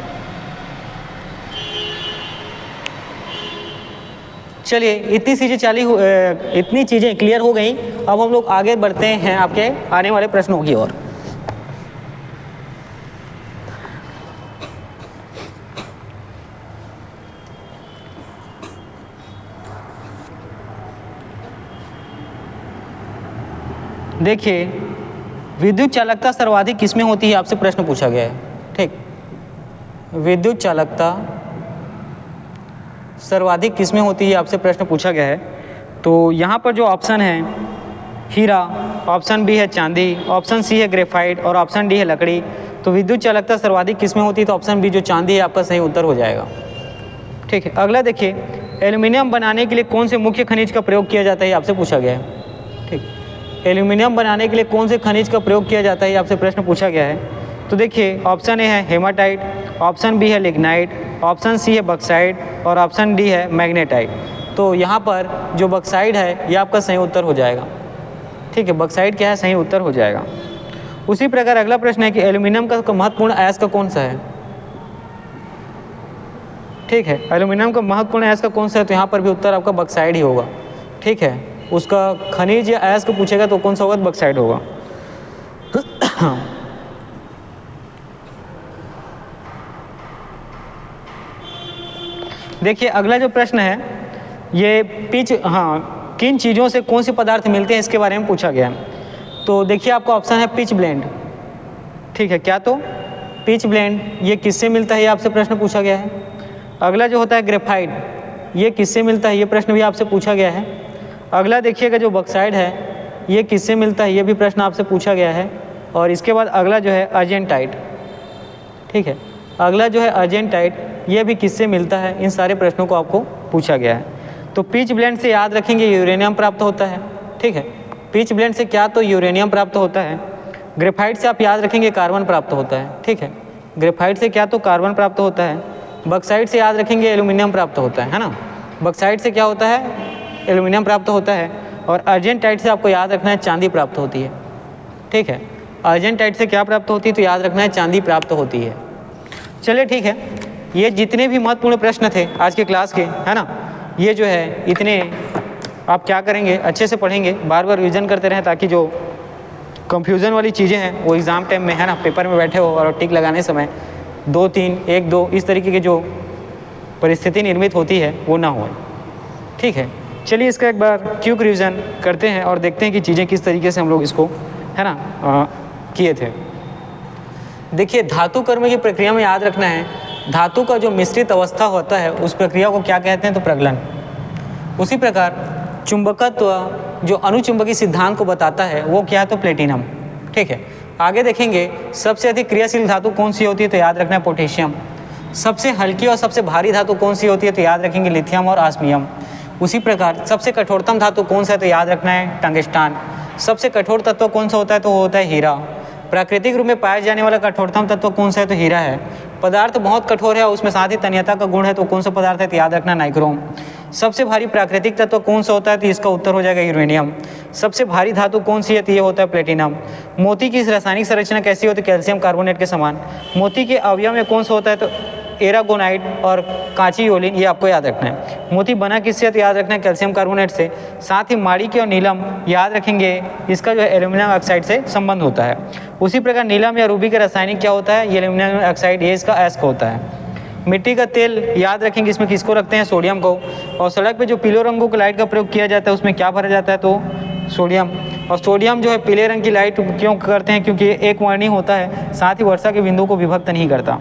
चलिए इतनी चीज़ें क्लियर हो गई। अब हम लोग आगे बढ़ते हैं आपके आने वाले प्रश्नों की ओर। देखिए, विद्युत चालकता सर्वाधिक किसमें होती है, आपसे प्रश्न पूछा गया है, ठीक। विद्युत चालकता सर्वाधिक किसमें होती है, आपसे प्रश्न पूछा गया है। तो यहाँ पर जो ऑप्शन है हीरा, ऑप्शन बी है चांदी, ऑप्शन सी है ग्रेफाइट और ऑप्शन डी है लकड़ी। तो विद्युत चालकता सर्वाधिक किसमें होती है, तो ऑप्शन बी जो चांदी है आपका सही उत्तर हो जाएगा, ठीक है। अगला देखिए, एल्यूमिनियम बनाने के लिए कौन से मुख्य खनिज का प्रयोग किया जाता है, आपसे पूछा गया है, ठीक। एल्यूमिनियम बनाने के लिए कौन से खनिज का प्रयोग किया जाता है, आपसे प्रश्न पूछा गया है। तो देखिए, ऑप्शन ए है हेमाटाइट, ऑप्शन बी है लिग्नाइट, ऑप्शन सी है बक्साइट और ऑप्शन डी है मैग्नेटाइट। तो यहाँ पर जो बक्साइट है ये आपका सही उत्तर हो जाएगा, ठीक है। बक्साइट क्या है, सही उत्तर हो जाएगा। उसी प्रकार अगला प्रश्न है कि एल्यूमिनियम का महत्वपूर्ण अयस्क कौन सा है, ठीक है। एल्यूमिनियम का महत्वपूर्ण अयस्क कौन सा है, तो यहाँ पर भी उत्तर आपका बक्साइट ही होगा, ठीक है। उसका खनिज या अयस्क पूछेगा तो कौन सा होगा, बक्साइट होगा। देखिए, अगला जो प्रश्न है ये किन चीज़ों से कौन से पदार्थ मिलते हैं, इसके बारे में पूछा गया है। तो देखिए, आपका ऑप्शन है पिच ब्लेंड, ठीक है। क्या, तो पिच ब्लेंड ये किससे मिलता है, ये आपसे प्रश्न पूछा गया है। अगला जो होता है ग्रेफाइट, ये किससे मिलता है, ये प्रश्न भी आपसे पूछा गया है। अगला देखिएगा जो बक्साइट है ये किससे मिलता है, ये भी प्रश्न आपसे पूछा गया है। और इसके बाद अगला जो है अर्जेंटाइट, ठीक है। अगला जो है अर्जेंटाइट, ये भी किससे मिलता है, इन सारे प्रश्नों को आपको पूछा गया है। तो पिच ब्लेंड से याद रखेंगे यूरेनियम प्राप्त होता है, ठीक है। पिच ब्लेंड से क्या, तो यूरेनियम प्राप्त होता है। ग्रेफाइट से आप याद रखेंगे कार्बन प्राप्त होता है, ठीक है। ग्रेफाइट से क्या, तो कार्बन प्राप्त होता है। बक्साइट से याद रखेंगे एल्यूमिनियम प्राप्त होता है ना। बक्साइट से क्या होता है, एल्यूमिनियम प्राप्त होता है। और अर्जेंटाइट से आपको याद रखना है चांदी प्राप्त होती है, ठीक है। अर्जेंटाइट से क्या प्राप्त होती है, तो याद रखना है चांदी प्राप्त होती है। चलिए, ठीक है। ये जितने भी महत्वपूर्ण प्रश्न थे आज के क्लास के, है ना, ये जो है इतने आप क्या करेंगे, अच्छे से पढ़ेंगे, बार बार रिवीजन करते रहें ताकि जो कंफ्यूजन वाली चीज़ें हैं वो एग्ज़ाम टाइम में, है ना, पेपर में बैठे हो और टिक लगाने समय 2 3 1 2 इस तरीके की जो परिस्थिति निर्मित होती है वो ना हो। ठीक है, चलिए इसका एक बार क्विक रिवीजन करते हैं और देखते हैं कि चीज़ें किस तरीके से हम लोग इसको, है ना, किए थे। देखिए, धातु कर्म की प्रक्रिया में याद रखना है, धातु का जो मिश्रित अवस्था होता है उस प्रक्रिया को क्या कहते हैं, तो प्रगलन। उसी प्रकार चुंबकत्व जो अणुचुंबकीय सिद्धांत को बताता है वो क्या है, तो प्लेटिनम। ठीक है, आगे देखेंगे सबसे अधिक क्रियाशील धातु कौन सी होती है, तो याद रखना है पोटेशियम। सबसे हल्की और सबसे भारी धातु कौन सी होती है, तो याद रखेंगे लिथियम और ऑस्मियम। उसी प्रकार सबसे कठोरतम धातु कौन सा है, तो याद रखना है टंगस्टन। सबसे कठोर तत्व कौन सा होता है, तो वो होता है हीरा। प्राकृतिक रूप में पाए जाने वाला कठोरतम तत्व कौन सा है, तो हीरा है। पदार्थ बहुत कठोर है, उसमें साथ ही तन्यता का गुण है, तो कौन सा पदार्थ है, तो याद रखना नाइक्रोम। सबसे भारी प्राकृतिक तत्व कौन सा होता है, तो इसका उत्तर हो जाएगा यूरेनियम। सबसे भारी धातु कौन सी है, तो ये होता है प्लेटिनम। मोती की रासायनिक संरचना कैसी होती है, कैल्शियम कार्बोनेट के समान। मोती के अवयव में कौन सा होता है, तो एरागोनाइट और कांचीयोलिन, ये आपको याद रखना है। मोती बना किससे, तो याद रखना है कैल्शियम कार्बोनेट से। साथ ही माणिक्य और नीलम याद रखेंगे, इसका जो है एल्यूमिनियम ऑक्साइड से संबंध होता है। उसी प्रकार नीलम या रूबी का रासायनिक क्या होता है, ये एल्यूमिनियम ऑक्साइड, ये इसका एस का होता है। मिट्टी का तेल याद रखेंगे, इसमें किसको रखते हैं, सोडियम को। और सड़क पे जो पीले रंगों की लाइट का प्रयोग किया जाता है उसमें क्या भरा जाता है, तो सोडियम। और सोडियम जो है पीले रंग की लाइट क्यों करते हैं, क्योंकि ये एक वर्णी होता है, साथ ही वर्षा के बिंदु को विभक्त नहीं करता।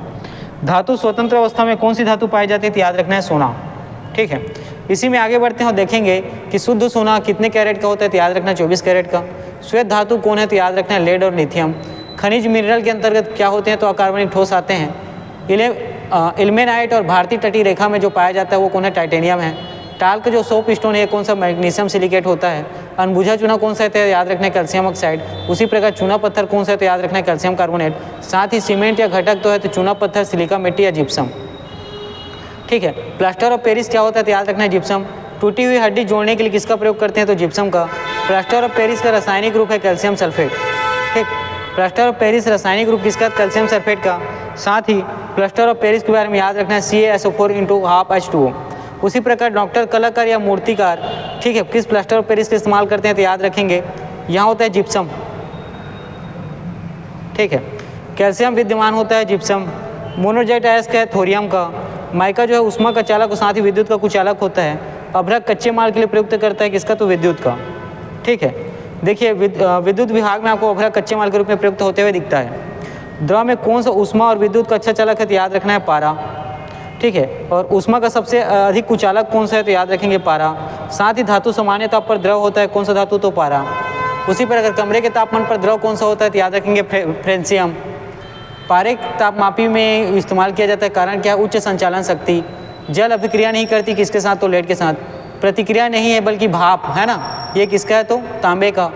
धातु स्वतंत्र अवस्था में कौन सी धातु पाई जाती है, तो याद रखना है सोना। ठीक है, इसी में आगे बढ़ते हैं और देखेंगे कि शुद्ध सोना कितने कैरेट का होता है, तो याद रखना है 24 कैरेट का। श्वेत धातु कौन है, तो याद रखना है लेड और लिथियम। खनिज मिनरल के अंतर्गत क्या होते हैं, तो अकार्बनिक ठोस आते हैं। इल्मेनाइट और भारतीय तटीय रेखा में जो पाया जाता है वो कौन है, टाइटेनियम है। टाल्क जो सोप स्टोन है कौन सा, मैग्नीशियम सिलिकेट होता है। अनबुझा चूना कौन सा है, तो याद रखना है कैल्शियम ऑक्साइड। उसी प्रकार चूना पत्थर कौन सा है, तो याद रखना है कैल्शियम कार्बोनेट। साथ ही सीमेंट या घटक तो है तो चूना पत्थर, सिलिका मिट्टी या जिप्सम। ठीक है, प्लास्टर ऑफ पेरिस क्या होता है, तो याद रखना है जिप्सम। टूटी हुई हड्डी जोड़ने के लिए किसका प्रयोग करते हैं, तो जिप्सम का। प्लास्टर ऑफ पेरिस का रासायनिक रूप है कैल्शियम सल्फेट। ठीक, प्लास्टर ऑफ पेरिस रासायनिक रूप किसका, कैल्शियम सल्फेट का। साथ ही प्लास्टर ऑफ पेरिस के बारे में याद रखना है CaSO4 × ½ H2O। उसी प्रकार डॉक्टर, कलाकार या मूर्तिकार, ठीक है, किस प्लास्टर ऑफ पेरिस का इस्तेमाल करते हैं, तो याद रखेंगे यहाँ होता है जिप्सम। ठीक है, कैल्शियम विद्यमान होता है जिप्सम। मोनोजाइट अयस्क है थोरियम का। माइका जो है उष्मा का चालक और साथ ही विद्युत का कुचालक होता है। अभ्रक कच्चे माल के लिए प्रयुक्त करता है किसका, तो विद्युत का। ठीक है, देखिए विद्युत विभाग में आपको अभ्रक कच्चे माल के रूप में प्रयुक्त होते हुए दिखता है। द्रव में कौन सा उष्मा और विद्युत का अच्छा चालक है, तो याद रखना है पारा। ठीक है, और उष्मा का सबसे अधिक कुचालक कौन सा है, तो याद रखेंगे पारा। साथ ही धातु सामान्य ताप पर द्रव होता है, कौन सा धातु, तो पारा। उसी पर अगर कमरे के तापमान पर द्रव कौन सा होता है, तो याद रखेंगे फ्रेंसियम। पारे तापमापी में इस्तेमाल किया जाता है, कारण क्या है, उच्च संचालन शक्ति। जल अभिक्रिया नहीं करती किसके साथ, तो लेड के साथ। प्रतिक्रिया नहीं है बल्कि भाप, है ना, ये किसका है, तो तांबे का।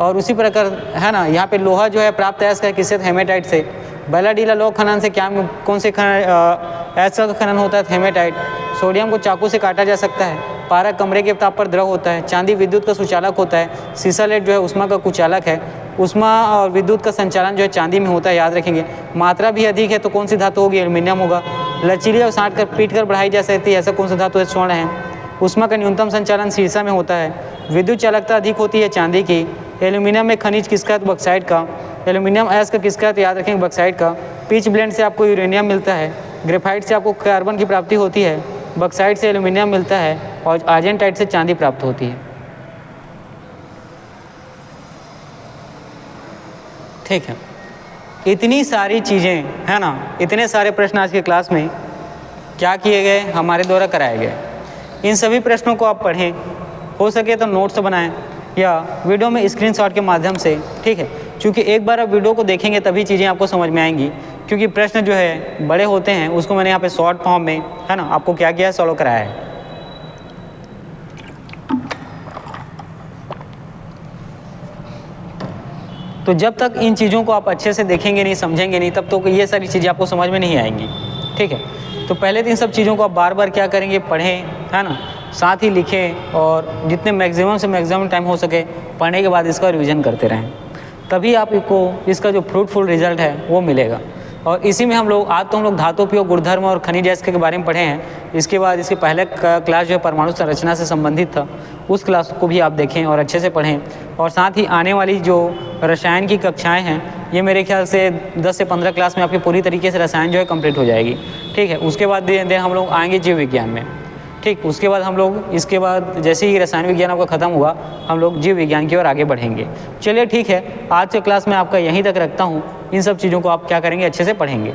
और उसी प्रकार, है ना, यहाँ पे लोहा जो है प्राप्त अयस्क है किससे, हेमेटाइट से। बैलाडीला लोह खनन से क्या, कौन से अयस्क का खनन होता है, हेमेटाइट। सोडियम को चाकू से काटा जा सकता है। पारा कमरे के ताप पर द्रव होता है। चांदी विद्युत का सुचालक होता है। सीसा लेड जो है उष्मा का कुचालक है। उष्मा और विद्युत का संचालन जो है चांदी में होता है, याद रखेंगे। मात्रा भी अधिक है तो कौन सी धातु होगी, एल्युमिनियम होगा। लचीली और साँट कर पीट कर बढ़ाई जा सकती है, ऐसा कौन सा धातु है, स्वर्ण है। उष्मा का न्यूनतम संचालन सीसा में होता है। विद्युत चालकता अधिक होती है चांदी की। एल्यूमिनियम में खनिज किसका है, तो बक्साइट का। एल्यूमिनियम अयस्क का किसका है, तो याद रखेंगे बक्साइट का। पिच ब्लेंड से आपको यूरेनियम मिलता है। ग्रेफाइट से आपको कार्बन की प्राप्ति होती है। बक्साइट से एल्यूमिनियम मिलता है और आर्जेंटाइट से चांदी प्राप्त होती है। ठीक है, इतनी सारी चीज़ें, है ना, इतने सारे प्रश्न आज के क्लास में क्या किए गए, हमारे द्वारा कराए गए। इन सभी प्रश्नों को आप पढ़ें, हो सके तो नोट्स बनाएं या वीडियो में स्क्रीनशॉट के माध्यम से। ठीक है, क्योंकि एक बार आप वीडियो को देखेंगे तभी चीज़ें आपको समझ में आएंगी, क्योंकि प्रश्न जो है बड़े होते हैं, उसको मैंने यहाँ पे शॉर्ट फॉर्म में, है ना, आपको क्या किया है, सॉल्व कराया है। तो जब तक इन चीज़ों को आप अच्छे से देखेंगे नहीं, समझेंगे नहीं, तब तो ये सारी चीज़ें आपको समझ में नहीं आएंगी। ठीक है, तो पहले तो इन सब चीज़ों को आप बार बार क्या करेंगे, पढ़ें, है ना, साथ ही लिखें और जितने मैक्सिमम से मैक्सिमम टाइम हो सके पढ़ने के बाद इसका रिवीजन करते रहें, तभी आपको इसका जो फ्रूटफुल रिजल्ट है वो मिलेगा। और इसी में हम लोग आज तो हम लोग धातु उपयोग, गुणधर्म और खनिज अयस्क के बारे में पढ़े हैं। इसके बाद इसके पहले क्लास जो है परमाणु संरचना से संबंधित था, उस क्लास को भी आप देखें और अच्छे से पढ़ें। और साथ ही आने वाली जो रसायन की कक्षाएं हैं, ये मेरे ख्याल से 10 से 15 क्लास में आपकी पूरी तरीके से रसायन जो है कंप्लीट हो जाएगी। ठीक है, उसके बाद हम लोग आएंगे जीव विज्ञान में। ठीक, उसके बाद हम लोग इसके बाद जैसे ही रसायन विज्ञान आपका ख़त्म हुआ, हम लोग जीव विज्ञान की ओर आगे बढ़ेंगे। चलिए ठीक है, आज के क्लास में आपका यहीं तक रखता हूँ। इन सब चीज़ों को आप क्या करेंगे, अच्छे से पढ़ेंगे।